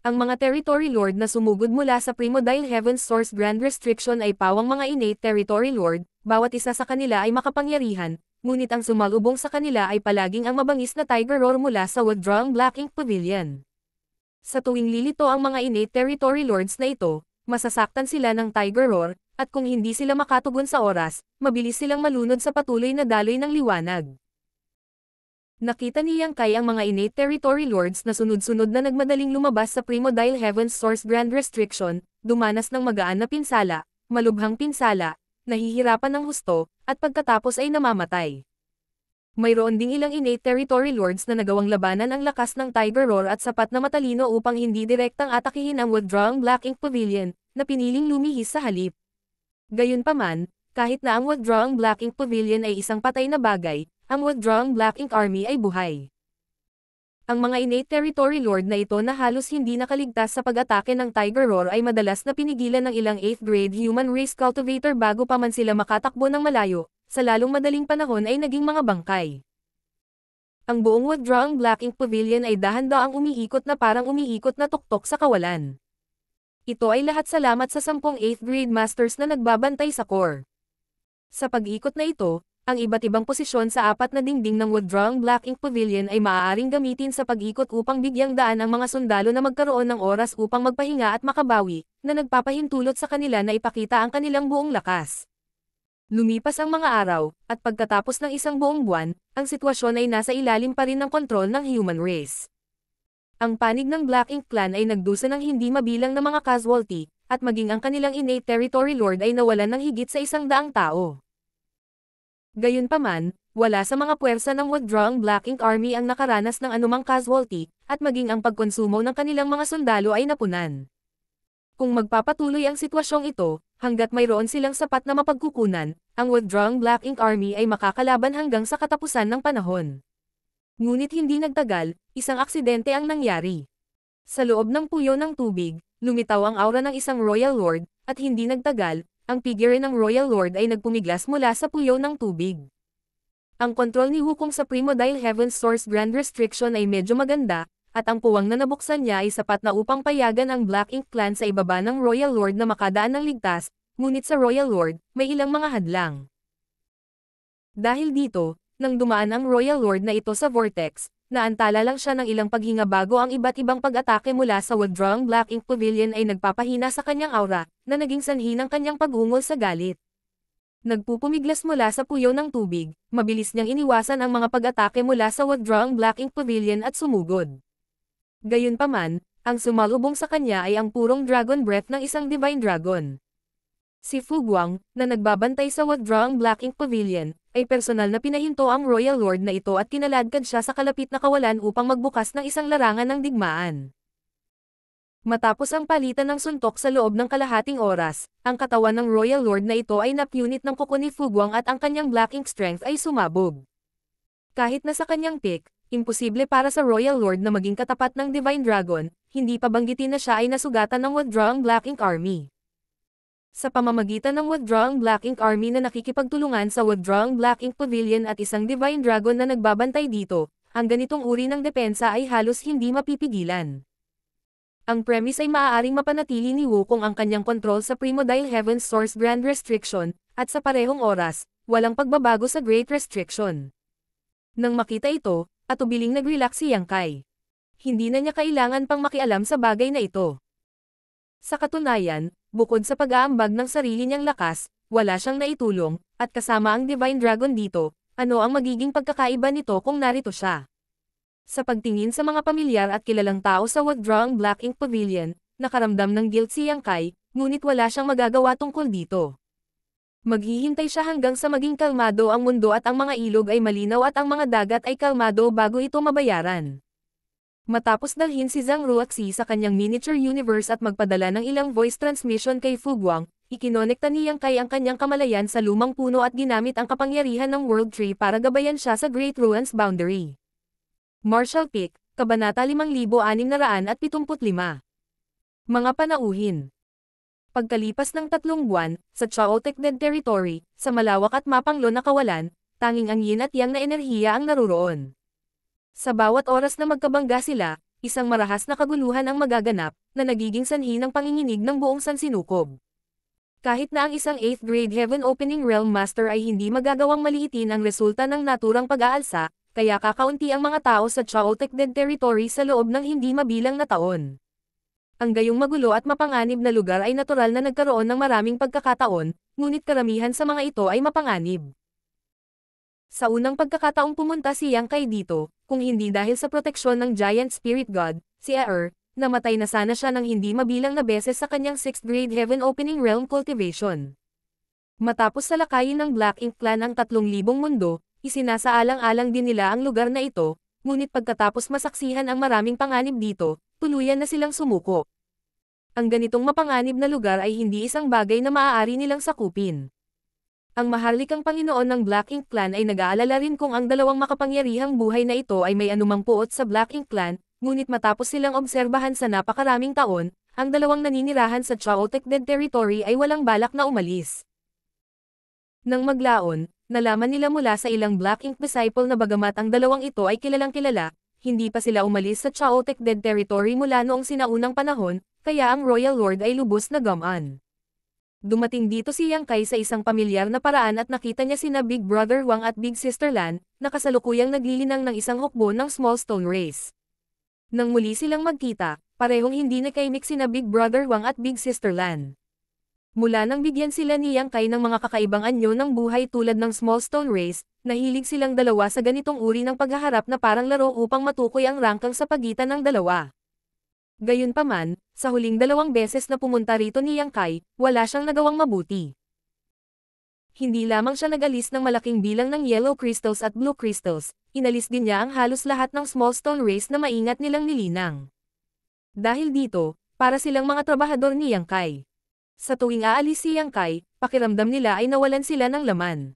Ang mga territory lord na sumugod mula sa Primordial Heaven's Source Grand Restriction ay pawang mga innate territory lord, bawat isa sa kanila ay makapangyarihan, ngunit ang sumalubong sa kanila ay palaging ang mabangis na Tiger Roar mula sa withdrawing Black Ink Pavilion. Sa tuwing lilito ang mga innate territory lords na ito, masasaktan sila ng Tiger Roar, at kung hindi sila makatugon sa oras, mabilis silang malunod sa patuloy na daloy ng liwanag. Nakita ni Yang Kai ang mga innate territory lords na sunod-sunod na nagmadaling lumabas sa Primordial Heaven's Source Grand Restriction, dumanas ng magaan na pinsala, malubhang pinsala, nahihirapan ng husto, at pagkatapos ay namamatay. Mayroon ding ilang innate territory lords na nagawang labanan ang lakas ng Tiger Roar at sapat na matalino upang hindi direktang atakihin ang withdrawing Black Ink Pavilion, na piniling lumihis sa halip. Gayunpaman, kahit na ang withdrawing Black Ink Pavilion ay isang patay na bagay, ang withdrawing Black Ink Army ay buhay. Ang mga innate territory lord na ito na halos hindi nakaligtas sa pag-atake ng Tiger Roar ay madalas na pinigilan ng ilang 8th grade human race cultivator bago pa man sila makatakbo ng malayo, sa lalong madaling panahon ay naging mga bangkay. Ang buong withdrawing Black Ink Pavilion ay dahan-daang umiikot na parang umiikot na tuktok sa kawalan. Ito ay lahat salamat sa 10 8th grade masters na nagbabantay sa core. Sa pag-ikot na ito, ang iba't ibang posisyon sa apat na dingding ng withdrawing Black Ink Pavilion ay maaaring gamitin sa pag-ikot upang bigyang daan ang mga sundalo na magkaroon ng oras upang magpahinga at makabawi, na nagpapahintulot sa kanila na ipakita ang kanilang buong lakas. Lumipas ang mga araw, at pagkatapos ng isang buong buwan, ang sitwasyon ay nasa ilalim pa rin ng kontrol ng human race. Ang panig ng Black Ink Clan ay nagdusa ng hindi mabilang na mga casualty, at maging ang kanilang innate territory lord ay nawalan ng higit sa 100 tao. Gayunpaman, wala sa mga puwersa ng withdrawing Black Ink Army ang nakaranas ng anumang casualty, at maging ang pagkonsumo ng kanilang mga sundalo ay napunan. Kung magpapatuloy ang sitwasyong ito, hanggat mayroon silang sapat na mapagkukunan, ang withdrawing Black Ink Army ay makakalaban hanggang sa katapusan ng panahon. Ngunit hindi nagtagal, isang aksidente ang nangyari. Sa loob ng puyo ng tubig, lumitaw ang aura ng isang Royal Lord, at hindi nagtagal, ang figure ng Royal Lord ay nagpumiglas mula sa puyo ng tubig. Ang kontrol ni Wukong sa Primordial Heaven's Source Grand Restriction ay medyo maganda, at ang puwang na nabuksan niya ay sapat na upang payagan ang Black Ink Clan sa ibaba ng Royal Lord na makadaan ng ligtas, ngunit sa Royal Lord, may ilang mga hadlang. Dahil dito, nang dumaan ang Royal Lord na ito sa Vortex, naantala lang siya ng ilang paghinga bago ang iba't ibang pag-atake mula sa withdrawing Black Ink Pavilion ay nagpapahina sa kanyang aura, na naging sanhi ng kanyang pag-ungol sa galit. Nagpupumiglas mula sa puyo ng tubig, mabilis niyang iniwasan ang mga pag-atake mula sa withdrawing Black Ink Pavilion at sumugod. Gayunpaman, ang sumalubong sa kanya ay ang purong dragon breath ng isang divine dragon. Si Fu Guang, na nagbabantay sa withdrawing Black Ink Pavilion, ay personal na pinahinto ang Royal Lord na ito at kinaladkad siya sa kalapit na kawalan upang magbukas ng isang larangan ng digmaan. Matapos ang palitan ng suntok sa loob ng kalahating oras, ang katawan ng Royal Lord na ito ay napunit ng kuko ni Fu Guang at ang kanyang Black Ink strength ay sumabog. Kahit na sa kanyang peak, imposible para sa Royal Lord na maging katapat ng Divine Dragon, hindi pa banggitin na siya ay nasugatan ng withdrawing Black Ink Army. Sa pamamagitan ng withdrawing Black Ink Army na nakikipagtulungan sa withdrawing Black Ink Pavilion at isang Divine Dragon na nagbabantay dito, ang ganitong uri ng depensa ay halos hindi mapipigilan. Ang premise ay maaaring mapanatili ni Wukong ang kanyang kontrol sa Primordial Heaven's Source Grand Restriction, at sa parehong oras, walang pagbabago sa Great Restriction. Nang makita ito, atubiling nag-relax si Yang Kai. Hindi na niya kailangan pang makialam sa bagay na ito. Sa katunayan, bukod sa pag-aambag ng sarili niyang lakas, wala siyang naitulong, at kasama ang Divine Dragon dito, ano ang magiging pagkakaiba nito kung narito siya? Sa pagtingin sa mga pamilyar at kilalang tao sa withdrawing Black Ink Pavilion, nakaramdam ng guilt si Yang Kai, ngunit wala siyang magagawa tungkol dito. Maghihintay siya hanggang sa maging kalmado ang mundo at ang mga ilog ay malinaw at ang mga dagat ay kalmado bago ito mabayaran. Matapos dalhin si Zhang Ruoxi sa kanyang miniature universe at magpadala ng ilang voice transmission kay Fu Guang, ikinonekta ni Yang Kai ang kanyang kamalayan sa lumang puno at ginamit ang kapangyarihan ng World Tree para gabayan siya sa Great Ruins Boundary. Martial Peak, Kabanata 5675. Mga panauhin. Pagkalipas ng 3 buwan, sa Chaotic Dead Territory, sa malawak at mapanglo na kawalan, tanging ang yin at yang na enerhiya ang naruroon. Sa bawat oras na magkabangga sila, isang marahas na kaguluhan ang magaganap, na nagiging sanhi ng panginginig ng buong sansinukob. Kahit na ang isang 8th grade Heaven Opening Realm Master ay hindi magagawang maliitin ang resulta ng naturang pag-aalsa, kaya kakaunti ang mga tao sa Chaotic Dead Territory sa loob ng hindi mabilang na taon. Ang gayong magulo at mapanganib na lugar ay natural na nagkaroon ng maraming pagkakataon, ngunit karamihan sa mga ito ay mapanganib. Sa unang pagkakataong pumunta si Yang Kai dito, kung hindi dahil sa proteksyon ng Giant Spirit God, si Aer, namatay na sana siya ng hindi mabilang na beses sa kanyang 6th grade Heaven Opening Realm Cultivation. Matapos salakayin ng Black Ink Clan ang 3,000 mundo, isinasaalang-alang din nila ang lugar na ito, ngunit pagkatapos masaksihan ang maraming panganib dito, tuluyan na silang sumuko. Ang ganitong mapanganib na lugar ay hindi isang bagay na maaari nilang sakupin. Ang maharlikang Panginoon ng Black Ink Clan ay nag-aalala rin kung ang dalawang makapangyarihang buhay na ito ay may anumang puot sa Black Ink Clan, ngunit matapos silang obserbahan sa napakaraming taon, ang dalawang naninirahan sa Chaotic Dead Territory ay walang balak na umalis. Nang maglaon, nalaman nila mula sa ilang Black Ink disciple na bagamat ang dalawang ito ay kilalang kilala, hindi pa sila umalis sa Chaotic Dead Territory mula noong sinaunang panahon, kaya ang Royal Lord ay lubos na gamaan. Dumating dito si Yang Kai sa isang pamilyar na paraan at nakita niya sina Big Brother Wang at Big Sister Lan, na kasalukuyang naglilinang ng isang hukbo ng Small Stone Race. Nang muli silang magkita, parehong hindi nakaimik sina Big Brother Wang at Big Sister Lan. Mula nang bigyan sila ni Yang Kai ng mga kakaibang anyo ng buhay tulad ng Small Stone Race, nahilig silang dalawa sa ganitong uri ng paghaharap na parang laro upang matukoy ang rangkang sa pagitan ng dalawa. Gayunpaman, sa huling 2 beses na pumunta rito ni Yang Kai, wala siyang nagawang mabuti. Hindi lamang siya nag-alis ng malaking bilang ng yellow crystals at blue crystals, inalis din niya ang halos lahat ng Small Stone Race na maingat nilang nilinang. Dahil dito, Para silang mga trabahador ni Yang Kai. Sa tuwing aalis si Yang Kai, pakiramdam nila ay nawalan sila ng laman.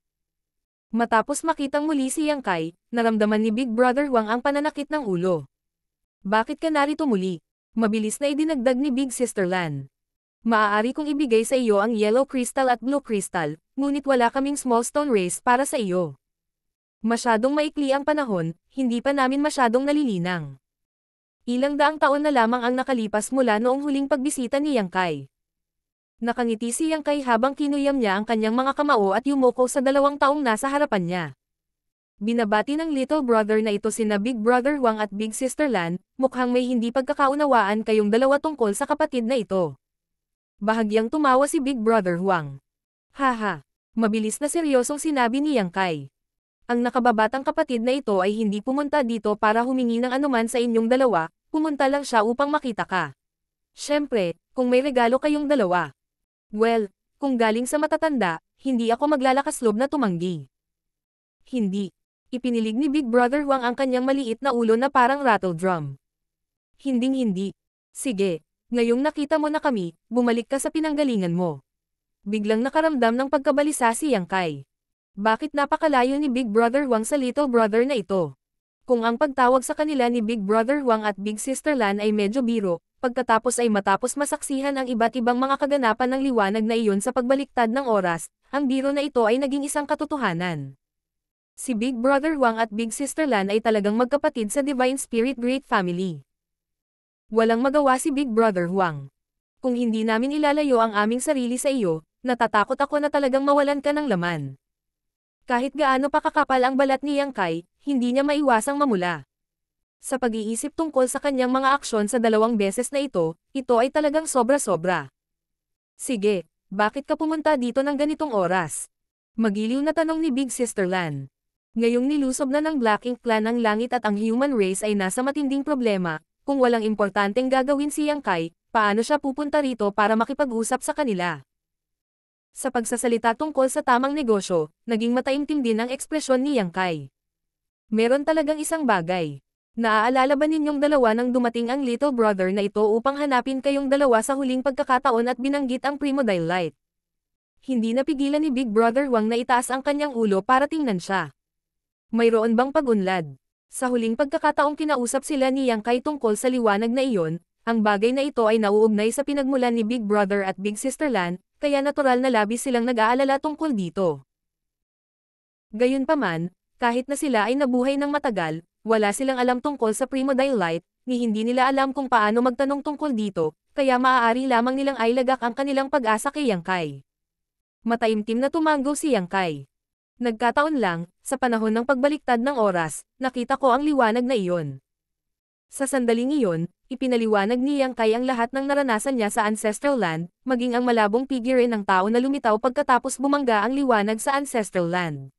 Matapos makitang muli si Yang Kai, naramdaman ni Big Brother Huang ang pananakit ng ulo. Bakit ka narito muli? Mabilis na idinagdag ni Big Sister Lan. Maaari kong ibigay sa iyo ang yellow crystal at blue crystal, ngunit wala kaming small stone race para sa iyo. Masyadong maikli ang panahon, hindi pa namin masyadong nalilinang. Ilang daang taon na lamang ang nakalipas mula noong huling pagbisita ni Yang Kai. Nakangiti si Yang Kai habang kinuyam niya ang kanyang mga kamao at yumuko sa 2 taong nasa harapan niya. Binabati ng little brother na ito sina Big Brother Huang at Big Sister Lan, mukhang may hindi pagkakaunawaan kayong dalawa tungkol sa kapatid na ito. Bahagyang tumawa si Big Brother Huang. Haha, mabilis na seryosong sinabi ni Yang Kai. Ang nakababatang kapatid na ito ay hindi pumunta dito para humingi ng anuman sa inyong dalawa, pumunta lang siya upang makita ka. Siyempre, kung may regalo kayong dalawa. Well, kung galing sa matatanda, hindi ako maglalakas loob na tumanggi. Hindi. Ipinilig ni Big Brother Huang ang kanyang maliit na ulo na parang rattle drum. Hinding-hindi. Sige, ngayong nakita mo na kami, bumalik ka sa pinanggalingan mo. Biglang nakaramdam ng pagkabalisa si Yang Kai. Bakit napakalayo ni Big Brother Huang sa little brother na ito? Kung ang pagtawag sa kanila ni Big Brother Huang at Big Sister Lan ay medyo biro, pagkatapos ay matapos masaksihan ang iba't ibang mga kaganapan ng liwanag na iyon sa pagbaliktad ng oras, ang biro na ito ay naging isang katotohanan. Si Big Brother Huang at Big Sister Lan ay talagang magkapatid sa Divine Spirit Great Family. Walang magawa si Big Brother Huang. Kung hindi namin ilalayo ang aming sarili sa iyo, natatakot ako na talagang mawalan ka ng laman. Kahit gaano pa kakapal ang balat ni Yang Kai, hindi niya maiwasang mamula. Sa pag-iisip tungkol sa kanyang mga aksyon sa 2 beses na ito ay talagang sobra-sobra. Sige, bakit ka pumunta dito ng ganitong oras? Magiliw na tanong ni Big Sister Lan. Ngayong nilusob na ng Black Ink Clan ang langit at ang human race ay nasa matinding problema, kung walang importanteng gagawin si Yang Kai, paano siya pupunta rito para makipag-usap sa kanila? Sa pagsasalita tungkol sa tamang negosyo, naging mataimtim din ang ekspresyon ni Yang Kai. Meron talagang isang bagay. Naaalala ba ninyong dalawa nang dumating ang little brother na ito upang hanapin kayong dalawa sa huling pagkakataon at binanggit ang Primodile Light? Hindi napigilan ni Big Brother Huang na itaas ang kanyang ulo para tingnan siya. Mayroon bang pag-unlad? Sa huling pagkakataong kinausap sila ni Yang Kai tungkol sa liwanag na iyon, ang bagay na ito ay nauugnay sa pinagmulan ni Big Brother at Big Sister Lan, kaya natural na labis silang nag-aalala tungkol dito. Gayunpaman, kahit na sila ay nabuhay ng matagal, wala silang alam tungkol sa Primodile Light, ni hindi nila alam kung paano magtanong tungkol dito, kaya maaari lamang nilang ailagak ang kanilang pag-asa kay Yang Kai. Mataimtim na tumango si Yang Kai. Nagkataon lang, sa panahon ng pagbaliktad ng oras, nakita ko ang liwanag na iyon. Sa sandaling iyon, ipinaliwanag ni Yang Kai ang lahat ng naranasan niya sa Ancestral Land, maging ang malabong figure ng tao na lumitaw pagkatapos bumangga ang liwanag sa Ancestral Land.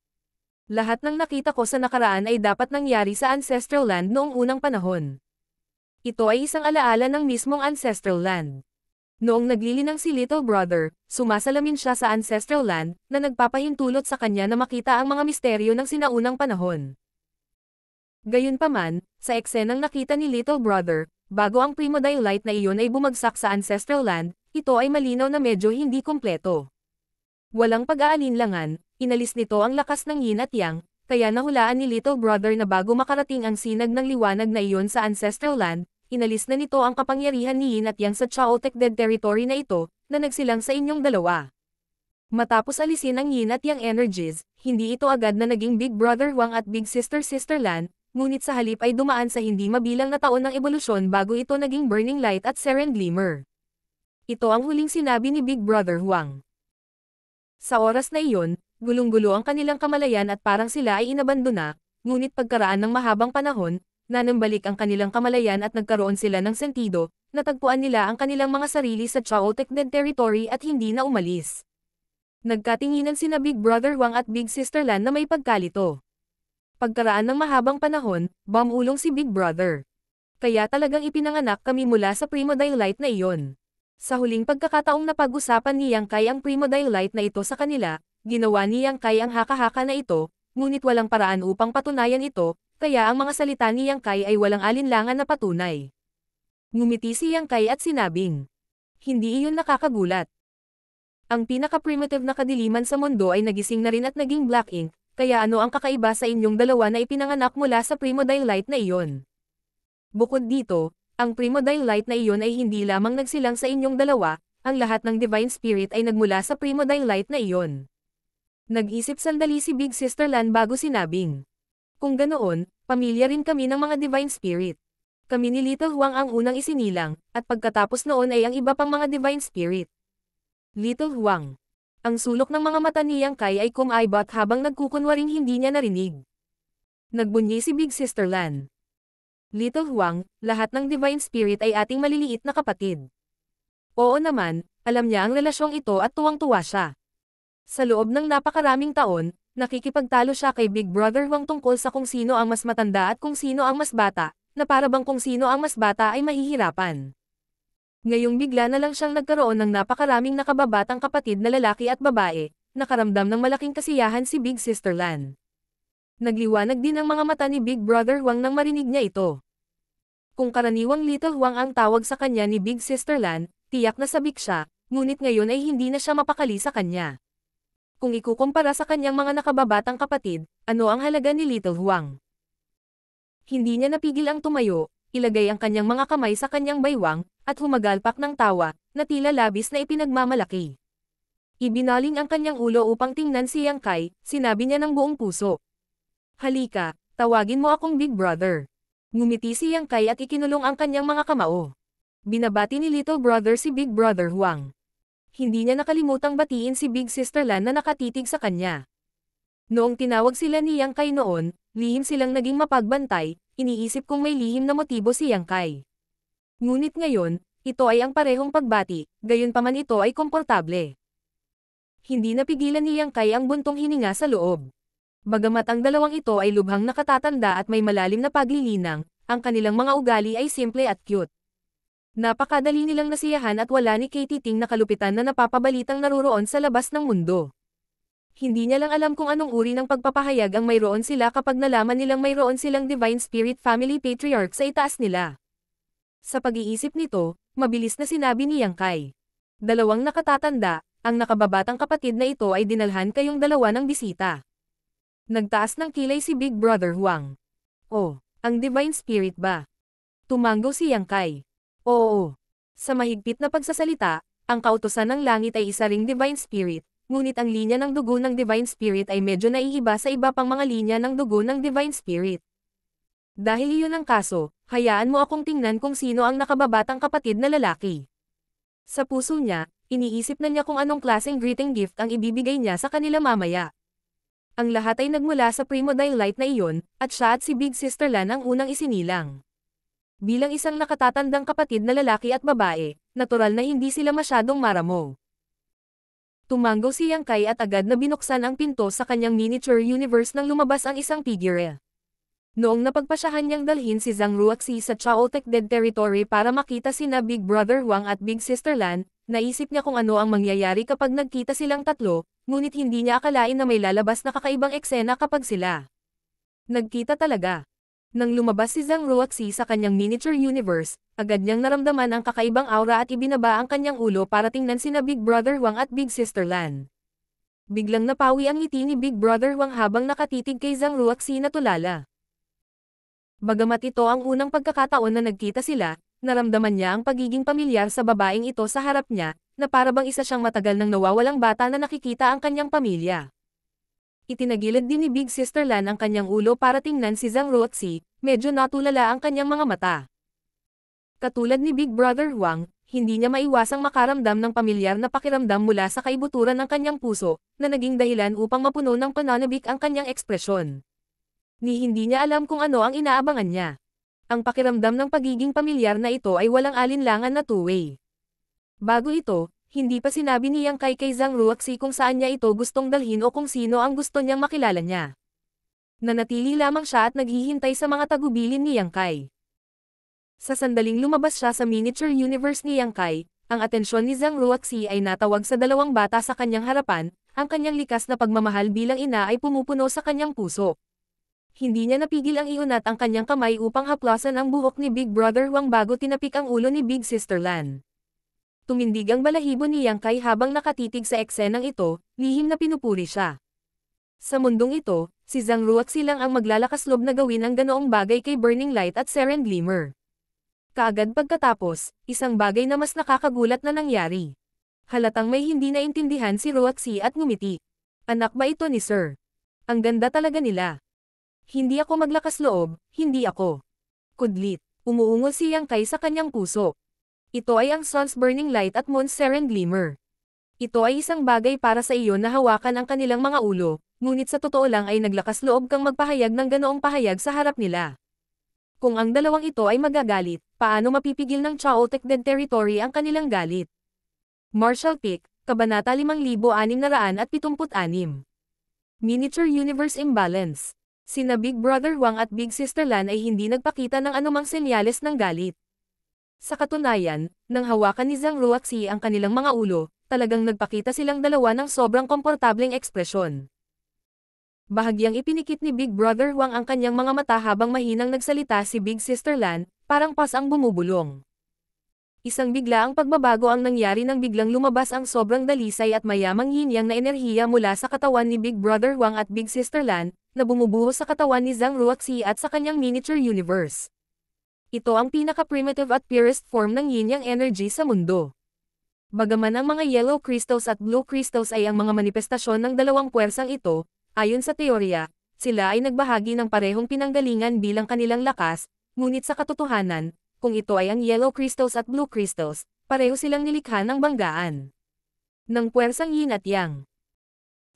Lahat ng nakita ko sa nakaraan ay dapat nangyari sa Ancestral Land noong unang panahon. Ito ay isang alaala ng mismong Ancestral Land. Noong naglilinang si Little Brother, sumasalamin siya sa Ancestral Land, na nagpapahintulot sa kanya na makita ang mga misteryo ng sinaunang panahon. Gayunpaman, sa eksenang nakita ni Little Brother, bago ang Primodile Light na iyon ay bumagsak sa Ancestral Land, ito ay malinaw na medyo hindi kumpleto. Walang pag-aalinlangan, inalis nito ang lakas ng yin at yang, kaya nahulaan ni Little Brother na bago makarating ang sinag ng liwanag na iyon sa Ancestral Land, inalis na nito ang kapangyarihan ni yin at yang sa Chaotic Dead Territory na ito, na nagsilang sa inyong dalawa. Matapos alisin ang yin at yang energies, hindi ito agad na naging Big Brother Huang at Big Sister Lan, ngunit sa halip ay dumaan sa hindi mabilang na taon ng ebolusyon bago ito naging Burning Light at Seren Glimmer. Ito ang huling sinabi ni Big Brother Huang. Sa oras na iyon, gulong-gulo ang kanilang kamalayan at parang sila ay inabandona, ngunit pagkaraan ng mahabang panahon, nanambalik ang kanilang kamalayan at nagkaroon sila ng sentido, natagpuan nila ang kanilang mga sarili sa Chaotic Dead Territory at hindi na umalis. Nagkatinginan sina Big Brother Huang at Big Sister Lan na may pagkalito. Pagkaraan ng mahabang panahon, bumulong si Big Brother. Kaya talagang ipinanganak kami mula sa Primodile Light na iyon. Sa huling pagkakataong napag-usapan ni Yang Kai ang Primodile Light na ito sa kanila, ginawa ni Yang Kai ang haka-haka na ito, ngunit walang paraan upang patunayan ito, kaya ang mga salita ni Yang Kai ay walang alinlangan na patunay. Ngumiti si Yang Kai at sinabing, hindi iyon nakakagulat. Ang pinaka-primitive na kadiliman sa mundo ay nagising na rin at naging black ink, kaya ano ang kakaiba sa inyong dalawa na ipinanganak mula sa primordial light na iyon? Bukod dito, ang primordial light na iyon ay hindi lamang nagsilang sa inyong dalawa, ang lahat ng divine spirit ay nagmula sa primordial light na iyon. Nag-isip sandali si Big Sister Lan bago sinabing, kung ganoon, pamilya rin kami ng mga divine spirit. Kami ni Little Huang ang unang isinilang, at pagkatapos noon ay ang iba pang mga divine spirit. Little Huang. Ang sulok ng mga mata ni Yang Kai ay kumaibot habang nagkukunwaring hindi niya narinig. Nagbunyi si Big Sister Lan. Little Huang, lahat ng divine spirit ay ating maliliit na kapatid. Oo naman, alam niya ang relasyong ito at tuwang-tuwa siya. Sa loob ng napakaraming taon, nakikipagtalo siya kay Big Brother Huang tungkol sa kung sino ang mas matanda at kung sino ang mas bata, na para bang kung sino ang mas bata ay mahihirapan. Ngayong bigla na lang siyang nagkaroon ng napakaraming nakababatang kapatid na lalaki at babae, nakaramdam ng malaking kasiyahan si Big Sister Lan. Nagliwanag din ang mga mata ni Big Brother Huang nang marinig niya ito. Kung karaniwang Little Huang ang tawag sa kanya ni Big Sister Lan, tiyak na sabik siya, ngunit ngayon ay hindi na siya mapakali sa kanya. Kung ikukumpara sa kanyang mga nakababatang kapatid, ano ang halaga ni Little Huang? Hindi niya napigil ang tumayo, ilagay ang kanyang mga kamay sa kanyang baywang, at humagalpak ng tawa, na tila labis na ipinagmamalaki. Ibinaling ang kanyang ulo upang tingnan si Yang Kai, sinabi niya ng buong puso. Halika, tawagin mo akong Big Brother. Ngumiti si Yang Kai at ikinulong ang kanyang mga kamao. Binabati ni Little Brother si Big Brother Huang. Hindi niya nakalimutang batiin si Big Sister Lan na nakatitig sa kanya. Noong tinawag sila ni Yang Kai noon, lihim silang naging mapagbantay, iniisip kong may lihim na motibo si Yang Kai. Ngunit ngayon, ito ay ang parehong pagbati, gayunpaman ito ay komportable. Hindi napigilan ni Yang Kai ang buntong hininga sa loob. Bagamat ang dalawang ito ay lubhang nakatatanda at may malalim na paglilinang, ang kanilang mga ugali ay simple at cute. Napakadali nilang nasiyahan at wala ni Katie Ting na kalupitan na napapabalitang naruroon sa labas ng mundo. Hindi niya lang alam kung anong uri ng pagpapahayag ang mayroon sila kapag nalaman nilang mayroon silang Divine Spirit Family Patriarch sa itaas nila. Sa pag-iisip nito, mabilis na sinabi ni Yang Kai. Dalawang nakatatanda, ang nakababatang kapatid na ito ay dinalhan kayong dalawa ng bisita. Nagtaas ng kilay si Big Brother Huang. Oh, ang Divine Spirit ba? Tumango si Yang Kai. Oo. Sa mahigpit na pagsasalita, ang kautusan ng langit ay isa ring Divine Spirit, ngunit ang linya ng dugo ng Divine Spirit ay medyo naiiba sa iba pang mga linya ng dugo ng Divine Spirit. Dahil iyon ang kaso, hayaan mo akong tingnan kung sino ang nakababatang kapatid na lalaki. Sa puso niya, iniisip na niya kung anong klaseng greeting gift ang ibibigay niya sa kanila mamaya. Ang lahat ay nagmula sa primordial light na iyon, at siya at si Big Sister Lan ang unang isinilang. Bilang isang nakatatandang kapatid na lalaki at babae, natural na hindi sila masyadong maramo. Tumango si Yang Kai at agad na binuksan ang pinto sa kanyang miniature universe nang lumabas ang isang figure. Noong napagpasyahan niyang dalhin si Zhang Ruoxi sa Chaotec Dead Territory para makita sina Big Brother Huang at Big Sister Lan, naisip niya kung ano ang mangyayari kapag nagkita silang tatlo, ngunit hindi niya akalain na may lalabas na kakaibang eksena kapag sila nagkita talaga. Nang lumabas si Zhang Ruoxi sa kanyang miniature universe, agad niyang naramdaman ang kakaibang aura at ibinaba ang kanyang ulo para tingnan sina Big Brother Huang at Big Sister Lan. Biglang napawi ang ngiti ni Big Brother Huang habang nakatitig kay Zhang Ruoxi na tulala. Bagamat ito ang unang pagkakataon na nagkita sila, naramdaman niya ang pagiging pamilyar sa babaeng ito sa harap niya, na para bang isa siyang matagal nang nawawalang bata na nakikita ang kanyang pamilya. Itinagilid din ni Big Sister Lan ang kanyang ulo para tingnan si Zhang Ruoxi, medyo natulala ang kanyang mga mata. Katulad ni Big Brother Huang, hindi niya maiwasang makaramdam ng pamilyar na pakiramdam mula sa kaibuturan ng kanyang puso, na naging dahilan upang mapuno ng pananabik ang kanyang ekspresyon. Hindi niya alam kung ano ang inaabangan niya. Ang pakiramdam ng pagiging pamilyar na ito ay walang alinlangan na two-way. Bago ito, hindi pa sinabi ni Yang Kai kay Zhang Ruoxi kung saan niya ito gustong dalhin o kung sino ang gusto niyang makilala niya. Nanatili lamang siya at naghihintay sa mga tagubilin ni Yang Kai. Sa sandaling lumabas siya sa miniature universe ni Yang Kai, ang atensyon ni Zhang Ruoxi ay natawag sa dalawang bata sa kanyang harapan, ang kanyang likas na pagmamahal bilang ina ay pumupuno sa kanyang puso. Hindi niya napigil ang iunat ang kanyang kamay upang haplasan ang buhok ni Big Brother Wang bago tinapik ang ulo ni Big Sister Lan. Tumindig ang balahibo ni Yang Kai habang nakatitig sa eksenang ito, lihim na pinupuri siya. Sa mundong ito, si Zhang Ruoxi lang ang maglalakas loob na gawin ang ganoong bagay kay Burning Light at Seren Glimmer. Kaagad pagkatapos, isang bagay na mas nakakagulat na nangyari. Halatang may hindi naintindihan si Ruoxi at ngumiti. Anak ba ito ni Sir? Ang ganda talaga nila. Hindi ako maglakas loob, hindi ako. Kudlit, umuungol si Yang Kai sa kanyang puso. Ito ay ang Sun's Burning Light at Moon's Seren Glimmer. Ito ay isang bagay para sa iyo na hawakan ang kanilang mga ulo, ngunit sa totoo lang ay naglakas loob kang magpahayag ng ganoong pahayag sa harap nila. Kung ang dalawang ito ay magagalit, paano mapipigil ng Chaotic Dead Territory ang kanilang galit? Martial Peak, Kabanata 5676. Miniature Universe Imbalance. Sina Big Brother Wang at Big Sister Lan ay hindi nagpakita ng anumang senyales ng galit. Sa katunayan, nang hawakan ni Zhang Ruoxi ang kanilang mga ulo, talagang nagpakita silang dalawa ng sobrang komportableng ekspresyon. Bahagyang ipinikit ni Big Brother Wang ang kanyang mga mata habang mahinang nagsalita si Big Sister Lan, parang pas ang bumubulong. Isang biglaang pagbabago ang nangyari nang biglang lumabas ang sobrang dalisay at mayamang yin-yang na enerhiya mula sa katawan ni Big Brother Wang at Big Sister Lan, na bumubuhos sa katawan ni Zhang Ruoxi at sa kanyang miniature universe. Ito ang pinaka-primitive at purest form ng yin-yang energy sa mundo. Bagaman ang mga yellow crystals at blue crystals ay ang mga manifestasyon ng dalawang puwersang ito, ayon sa teorya, sila ay nagbahagi ng parehong pinanggalingan bilang kanilang lakas, ngunit sa katotohanan, kung ito ay ang yellow crystals at blue crystals, pareho silang nilikha ng banggaan ng puwersang yin at yang.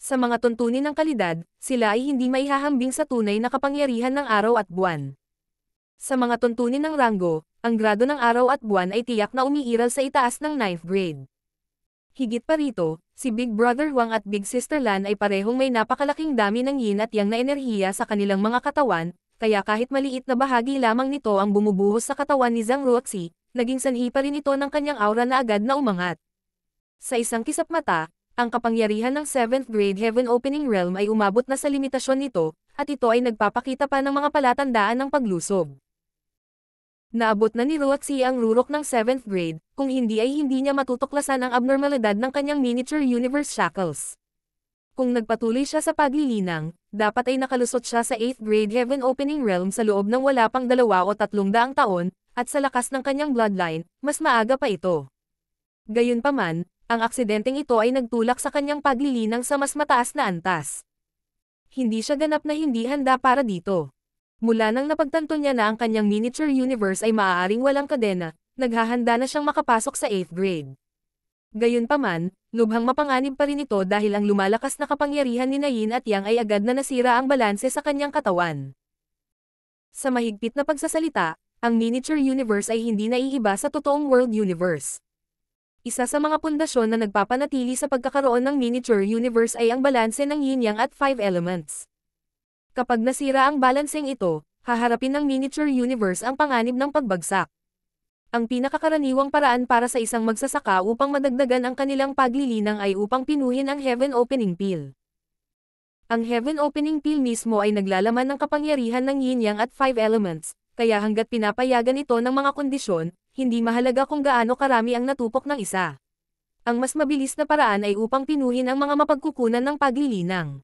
Sa mga tuntunin ng kalidad, sila ay hindi maihahambing sa tunay na kapangyarihan ng araw at buwan. Sa mga tuntunin ng ranggo, ang grado ng araw at buwan ay tiyak na umiiral sa itaas ng 9th grade. Higit pa rito, si Big Brother Wang at Big Sister Lan ay parehong may napakalaking dami ng yin at yang na enerhiya sa kanilang mga katawan, kaya kahit maliit na bahagi lamang nito ang bumubuhos sa katawan ni Zhang Ruoxi, naging sanhi pa rin ito ng kanyang aura na agad na umangat. Sa isang kisap mata, ang kapangyarihan ng 7th grade Heaven Opening Realm ay umabot na sa limitasyon nito, at ito ay nagpapakita pa ng mga palatandaan ng paglusob. Naabot na ni Ruoxi ang rurok ng 7th grade, kung hindi ay hindi niya matutuklasan ang abnormalidad ng kanyang miniature universe shackles. Kung nagpatuloy siya sa paglilinang, dapat ay nakalusot siya sa 8th grade Heaven Opening Realm sa loob ng wala pang 2 o 300 taon, at sa lakas ng kanyang bloodline, mas maaga pa ito. Gayunpaman, ang aksidenteng ito ay nagtulak sa kanyang paglilinang sa mas mataas na antas. Hindi siya ganap na hindi handa para dito. Mula nang napagtanto niya na ang kanyang miniature universe ay maaaring walang kadena, naghahanda na siyang makapasok sa 8th grade. Gayunpaman, lubhang mapanganib pa rin ito dahil ang lumalakas na kapangyarihan ni Yin at Yang ay agad na nasira ang balanse sa kanyang katawan. Sa mahigpit na pagsasalita, ang miniature universe ay hindi naiiba sa totoong world universe. Isa sa mga pundasyon na nagpapanatili sa pagkakaroon ng miniature universe ay ang balanse ng yin-yang at 5 elements. Kapag nasira ang balanseng ito, haharapin ng miniature universe ang panganib ng pagbagsak. Ang pinakakaraniwang paraan para sa isang magsasaka upang madagdagan ang kanilang paglilinang ay upang pinuhin ang Heaven Opening Pill. Ang Heaven Opening Pill mismo ay naglalaman ng kapangyarihan ng yin-yang at 5 elements, kaya hanggat pinapayagan ito ng mga kondisyon, hindi mahalaga kung gaano karami ang natupok ng isa. Ang mas mabilis na paraan ay upang pinuhin ang mga mapagkukunan ng paglilinang.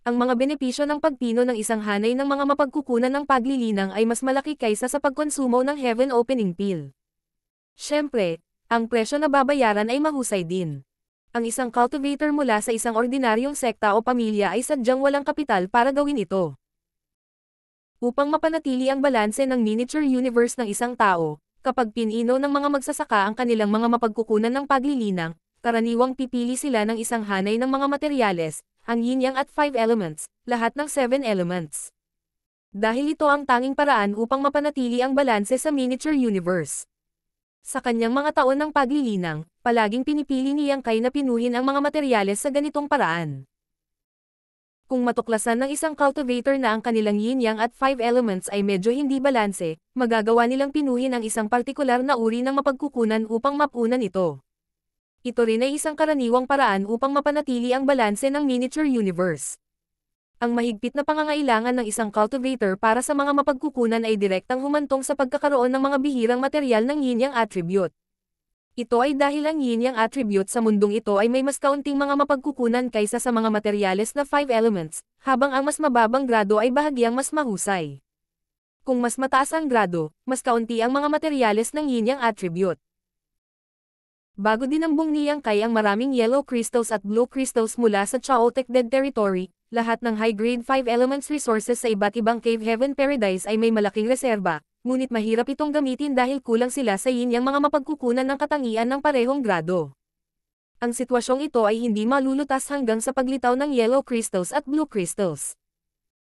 Ang mga benepisyo ng pagpino ng isang hanay ng mga mapagkukunan ng paglilinang ay mas malaki kaysa sa pagkonsumo ng Heaven Opening Pill. Siyempre, ang presyo na babayaran ay mahusay din. Ang isang cultivator mula sa isang ordinaryong sekta o pamilya ay sadyang walang kapital para gawin ito. Upang mapanatili ang balanse ng miniature universe ng isang tao, kapag pinino ng mga magsasaka ang kanilang mga mapagkukunan ng paglilinang, karaniwang pipili sila ng isang hanay ng mga materyales, ang yin-yang at 5 elements, lahat ng 7 elements. Dahil ito ang tanging paraan upang mapanatili ang balanse sa miniature universe. Sa kanyang mga taon ng paglilinang, palaging pinipili ni Yang Kai na pinuhin ang mga materyales sa ganitong paraan. Kung matuklasan ng isang cultivator na ang kanilang yin-yang at 5 elements ay medyo hindi balanse, magagawa nilang pinuhin ang isang partikular na uri ng mapagkukunan upang mapunan ito. Ito rin ay isang karaniwang paraan upang mapanatili ang balanse ng miniature universe. Ang mahigpit na pangangailangan ng isang cultivator para sa mga mapagkukunan ay direktang humantong sa pagkakaroon ng mga bihirang material ng yin-yang attribute. Ito ay dahil ang yin-yang attribute sa mundong ito ay may mas kaunting mga mapagkukunan kaysa sa mga materyales na 5 elements, habang ang mas mababang grado ay bahagyang mas mahusay. Kung mas mataas ang grado, mas kaunti ang mga materyales ng yin-yang attribute. Bago dinambong ni Yang Kai ang maraming yellow crystals at blue crystals mula sa Chaotic Dead Territory, lahat ng high-grade 5 elements resources sa iba't ibang Cave Heaven Paradise ay may malaking reserba, ngunit mahirap itong gamitin dahil kulang sila sa yin-yang mga mapagkukunan ng katangian ng parehong grado. Ang sitwasyong ito ay hindi malulutas hanggang sa paglitaw ng yellow crystals at blue crystals.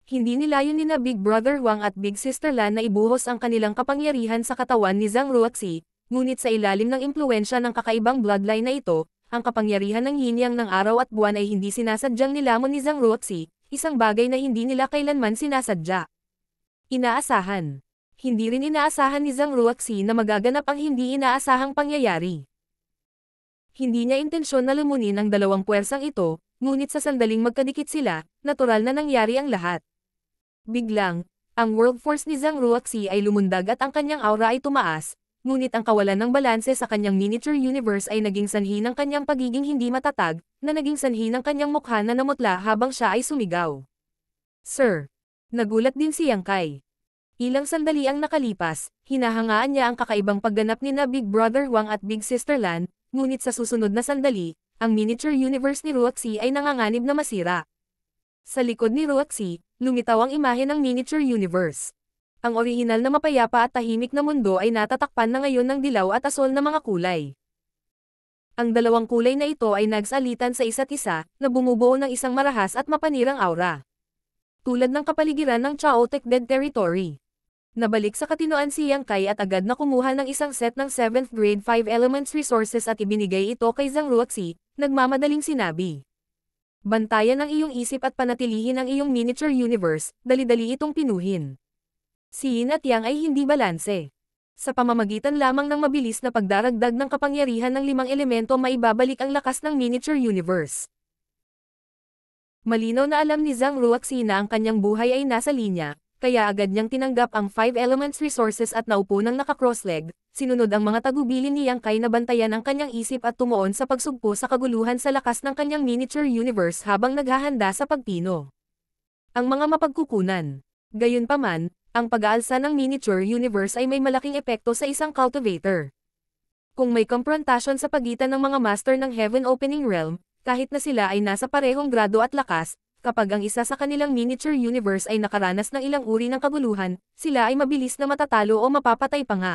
Hindi nilayon nina Big Brother Huang at Big Sister Lan na ibuhos ang kanilang kapangyarihan sa katawan ni Zhang Ruoxi, ngunit sa ilalim ng impluwensya ng kakaibang bloodline na ito, ang kapangyarihan ng yin-yang ng araw at buwan ay hindi sinasadyang nilamon ni Zhang Ruoxi, isang bagay na hindi nila kailanman sinasadya. Inaasahan. Hindi rin inaasahan ni Zhang Ruoxi na magaganap ang hindi inaasahang pangyayari. Hindi niya intensyon na lumunin ang dalawang puwersang ito, ngunit sa sandaling magkadikit sila, natural na nangyari ang lahat. Biglang, ang world force ni Zhang Ruoxi ay lumundag at ang kanyang aura ay tumaas, ngunit ang kawalan ng balanse sa kanyang miniature universe ay naging sanhi ng kanyang pagiging hindi matatag, na naging sanhi ng kanyang mukha na namutla habang siya ay sumigaw. Sir! Nagulat din si Yang Kai. Ilang sandali ang nakalipas, hinahangaan niya ang kakaibang pagganap ni na Big Brother Huang at Big Sister Lan, ngunit sa susunod na sandali, ang miniature universe ni Ruoxi ay nanganganib na masira. Sa likod ni Ruoxi, lumitaw ang imahe ng miniature universe. Ang orihinal na mapayapa at tahimik na mundo ay natatakpan na ngayon ng dilaw at asol na mga kulay. Ang dalawang kulay na ito ay nagsalitan sa isa't isa, na bumubuo ng isang marahas at mapanirang aura. Tulad ng kapaligiran ng Chaotic Dead Territory. Nabalik sa katinoan si Yang Kai at agad na kumuha ng isang set ng 7th grade 5 elements resources at ibinigay ito kay Zhang Ruoxi, nagmamadaling sinabi. Bantayan ang iyong isip at panatilihin ang iyong miniature universe, dali-dali itong pinuhin. Si Yin at Yang ay hindi balanse. Sa pamamagitan lamang ng mabilis na pagdaragdag ng kapangyarihan ng 5 elemento maibabalik ang lakas ng miniature universe. Malinaw na alam ni Zhang Ruoxi na ang kanyang buhay ay nasa linya, kaya agad niyang tinanggap ang 5 elements resources at naupo ng naka-cross-leg, sinunod ang mga tagubilin ni Yang Kai na bantayan ang kanyang isip at tumuon sa pagsugpo sa kaguluhan sa lakas ng kanyang miniature universe habang naghahanda sa pagpino. Ang mga mapagkukunan. Gayunpaman, ang pag-aalsa ng miniature universe ay may malaking epekto sa isang cultivator. Kung may komprontasyon sa pagitan ng mga master ng Heaven Opening Realm, kahit na sila ay nasa parehong grado at lakas, kapag ang isa sa kanilang miniature universe ay nakaranas ng ilang uri ng kaguluhan, sila ay mabilis na matatalo o mapapatay pa nga.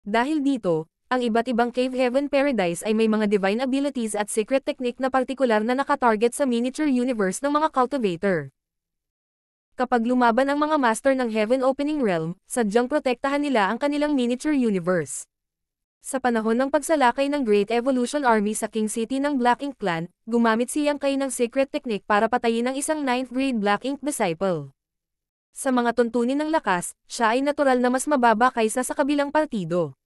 Dahil dito, ang iba't ibang Cave Heaven Paradise ay may mga divine abilities at secret technique na partikular na nakatarget sa miniature universe ng mga cultivator. Kapag lumaban ang mga master ng Heaven Opening Realm, sadyang protektahan nila ang kanilang miniature universe. Sa panahon ng pagsalakay ng Great Evolution Army sa King City ng Black Ink Clan, gumamit si Yang Kai ng secret technique para patayin ang isang 9th grade Black Ink disciple. Sa mga tuntunin ng lakas, siya ay natural na mas mababa kaysa sa kabilang partido.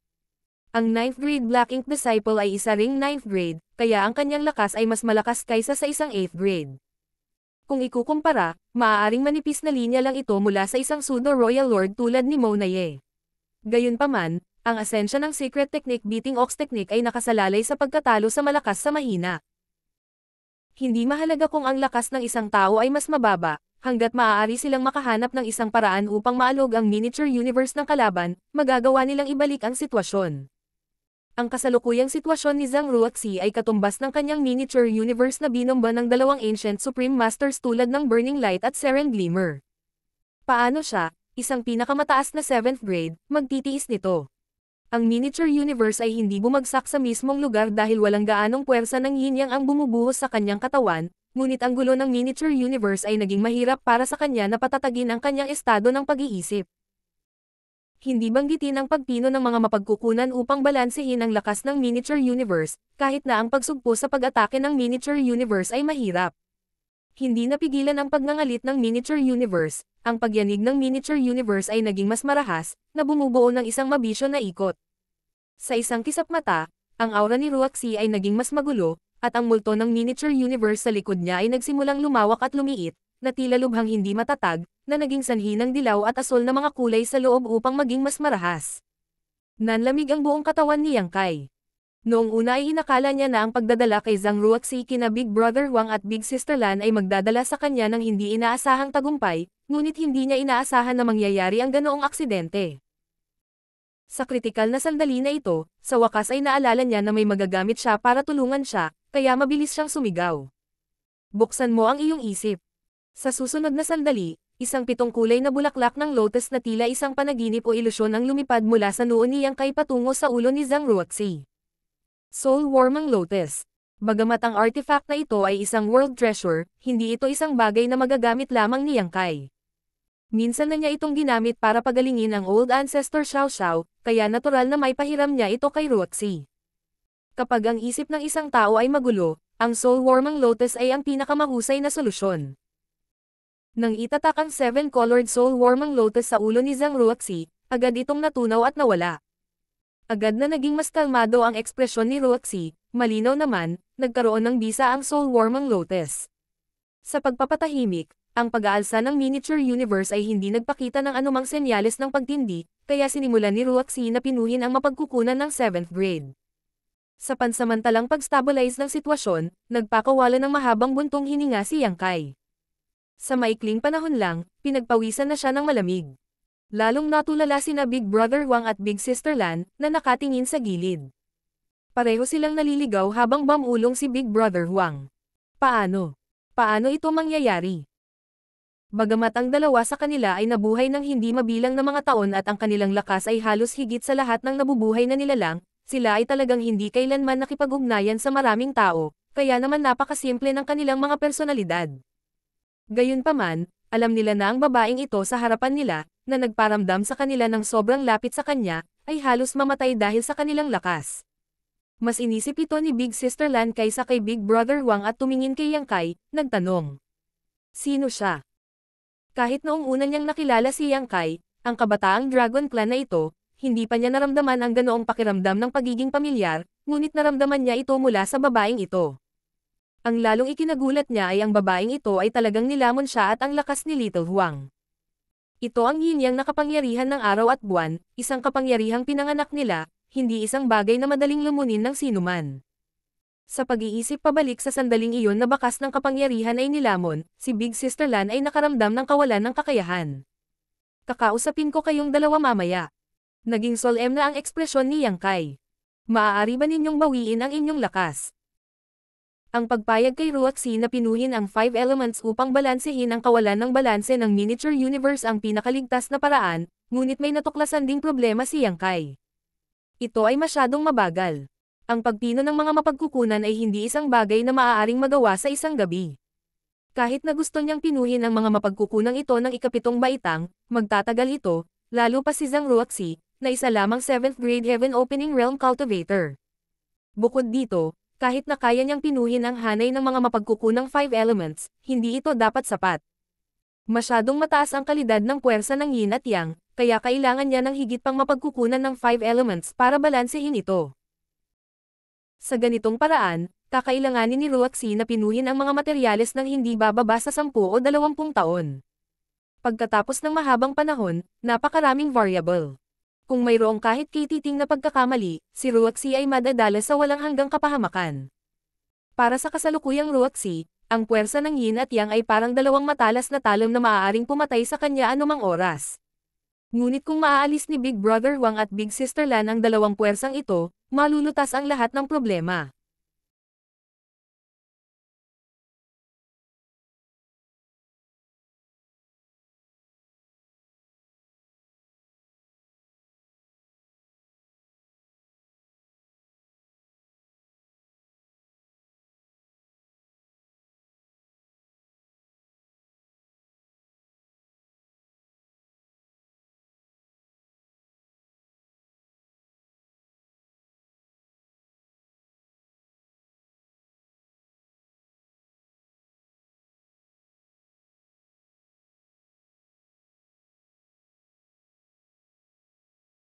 Ang 9th grade Black Ink disciple ay isa ring 9th grade, kaya ang kanyang lakas ay mas malakas kaysa sa isang 8th grade. Kung ikukumpara, maaaring manipis na linya lang ito mula sa isang pseudo-royal lord tulad ni Mona Ye. Gayunpaman, ang asensya ng secret technique beating ox technique ay nakasalalay sa pagkatalo sa malakas sa mahina. Hindi mahalaga kung ang lakas ng isang tao ay mas mababa, hanggat maaari silang makahanap ng isang paraan upang maalog ang miniature universe ng kalaban, magagawa nilang ibalik ang sitwasyon. Ang kasalukuyang sitwasyon ni Zhang Ruoxi ay katumbas ng kanyang miniature universe na binomba ng dalawang ancient supreme masters tulad ng Burning Light at Seren Glimmer. Paano siya, isang pinakamataas na 7th grade, magtitiis nito? Ang miniature universe ay hindi bumagsak sa mismong lugar dahil walang gaanong puwersa ng yin-yang ang bumubuhos sa kanyang katawan, ngunit ang gulo ng miniature universe ay naging mahirap para sa kanya na patatagin ang kanyang estado ng pag-iisip. Hindi banggitin ang pagpino ng mga mapagkukunan upang balansehin ang lakas ng miniature universe, kahit na ang pagsugpo sa pag-atake ng miniature universe ay mahirap. Hindi napigilan ang pagngangalit ng miniature universe, ang pagyanig ng miniature universe ay naging mas marahas, na bumubuo ng isang mabisyo na ikot. Sa isang kisap mata, ang aura ni Ruoxi ay naging mas magulo, at ang multo ng miniature universe sa likod niya ay nagsimulang lumawak at lumiit, na tila lubhang hindi matatag, na naging sanhi ng dilaw at asol na mga kulay sa loob upang maging mas marahas. Nanlamig ang buong katawan ni Yang Kai. Noong una ay inakala niya na ang pagdadala kay Zhang Ruoxi kina Big Brother Wang at Big Sister Lan ay magdadala sa kanya ng hindi inaasahang tagumpay, ngunit hindi niya inaasahan na mangyayari ang ganoong aksidente. Sa kritikal na sandali na ito, sa wakas ay naalala niya na may magagamit siya para tulungan siya, kaya mabilis siyang sumigaw. Buksan mo ang iyong isip. Sa susunod na sandali, isang 7 kulay na bulaklak ng lotus na tila isang panaginip o ilusyon ang lumipad mula sa noo ni Yang Kai patungo sa ulo ni Zhang Ruoxi. Soul Warming Lotus. Bagamat ang artifact na ito ay isang world treasure, hindi ito isang bagay na magagamit lamang ni Yang Kai. Minsan na niya itong ginamit para pagalingin ang old ancestor Xiao Xiao, kaya natural na may pahiram niya ito kay Ruoxi. Kapag ang isip ng isang tao ay magulo, ang Soul Warming Lotus ay ang pinakamahusay na solusyon. Nang itatak ang 7-colored Soul Warming Lotus sa ulo ni Zhang Ruoxi, agad itong natunaw at nawala. Agad na naging mas kalmado ang ekspresyon ni Ruoxi, malinaw naman, nagkaroon ng bisa ang Soul Warming Lotus. Sa pagpapatahimik, ang pag-aalsa ng miniature universe ay hindi nagpakita ng anumang senyales ng pagtindi, kaya sinimulan ni Ruoxi na pinuhin ang mapagkukunan ng 7th grade. Sa pansamantalang pag-stabilize ng sitwasyon, nagpakawala ng mahabang buntong hininga si Yang Kai. Sa maikling panahon lang, pinagpawisan na siya ng malamig. Lalong natulala sina Big Brother Wang at Big Sister Lan, na nakatingin sa gilid. Pareho silang naliligaw habang bamulong si Big Brother Wang. Paano? Paano ito mangyayari? Bagamat ang dalawa sa kanila ay nabuhay ng hindi mabilang na mga taon at ang kanilang lakas ay halos higit sa lahat ng nabubuhay na nilalang, sila ay talagang hindi kailanman nakipag-ugnayan sa maraming tao, kaya naman napakasimple ng kanilang mga personalidad. Gayunpaman, alam nila na ang babaeng ito sa harapan nila, na nagparamdam sa kanila ng sobrang lapit sa kanya, ay halos mamatay dahil sa kanilang lakas. Mas inisip ito ni Big Sister Lan kaysa kay Big Brother Wang at tumingin kay Yang Kai, nagtanong. Sino siya? Kahit noong una niyang nakilala si Yang Kai, ang kabataang Dragon Clan na ito, hindi pa niya naramdaman ang ganoong pakiramdam ng pagiging pamilyar, ngunit naramdaman niya ito mula sa babaeng ito. Ang lalong ikinagulat niya ay ang babaeng ito ay talagang nilamon siya at ang lakas ni Little Huang. Ito ang yin-yang na kapangyarihan ng araw at buwan, isang kapangyarihang pinanganak nila, hindi isang bagay na madaling lumunin ng sinuman. Sa pag-iisip pabalik sa sandaling iyon na bakas ng kapangyarihan ay nilamon, si Big Sister Lan ay nakaramdam ng kawalan ng kakayahan. Kakausapin ko kayong dalawa mamaya. Naging solemn na ang ekspresyon ni Yang Kai. Maaari ba ninyong bawiin ang inyong lakas? Ang pagpayag kay Ruoxi na pinuhin ang 5 elements upang balansehin ang kawalan ng balanse ng miniature universe ang pinakaligtas na paraan, ngunit may natuklasan ding problema si Yang Kai. Ito ay masyadong mabagal. Ang pagpino ng mga mapagkukunan ay hindi isang bagay na maaaring magawa sa isang gabi. Kahit na gusto niyang pinuhin ang mga mapagkukunang ito ng ika-7 baitang, magtatagal ito, lalo pa si Zhang Ruoxi, na isa lamang 7th grade Heaven Opening Realm Cultivator. Bukod dito, kahit na kaya niyang pinuhin ang hanay ng mga mapagkukunang 5 elements, hindi ito dapat sapat. Masyadong mataas ang kalidad ng puwersa ng yin at yang, kaya kailangan niya ng higit pang mapagkukunan ng 5 elements para balansehin ito. Sa ganitong paraan, kakailanganin ni Ruoxi na pinuhin ang mga materyales ng hindi bababa sa 10 o 20 taon. Pagkatapos ng mahabang panahon, napakaraming variable. Kung mayroong kahit kititing na pagkakamali, si Ruoxi ay madadala sa walang hanggang kapahamakan. Para sa kasalukuyang Ruoxi, ang puwersa ng yin at yang ay parang dalawang matalas na talam na maaaring pumatay sa kanya anumang oras. Ngunit kung maaalis ni Big Brother Wang at Big Sister Lan ang dalawang puwersang ito, malulutas ang lahat ng problema.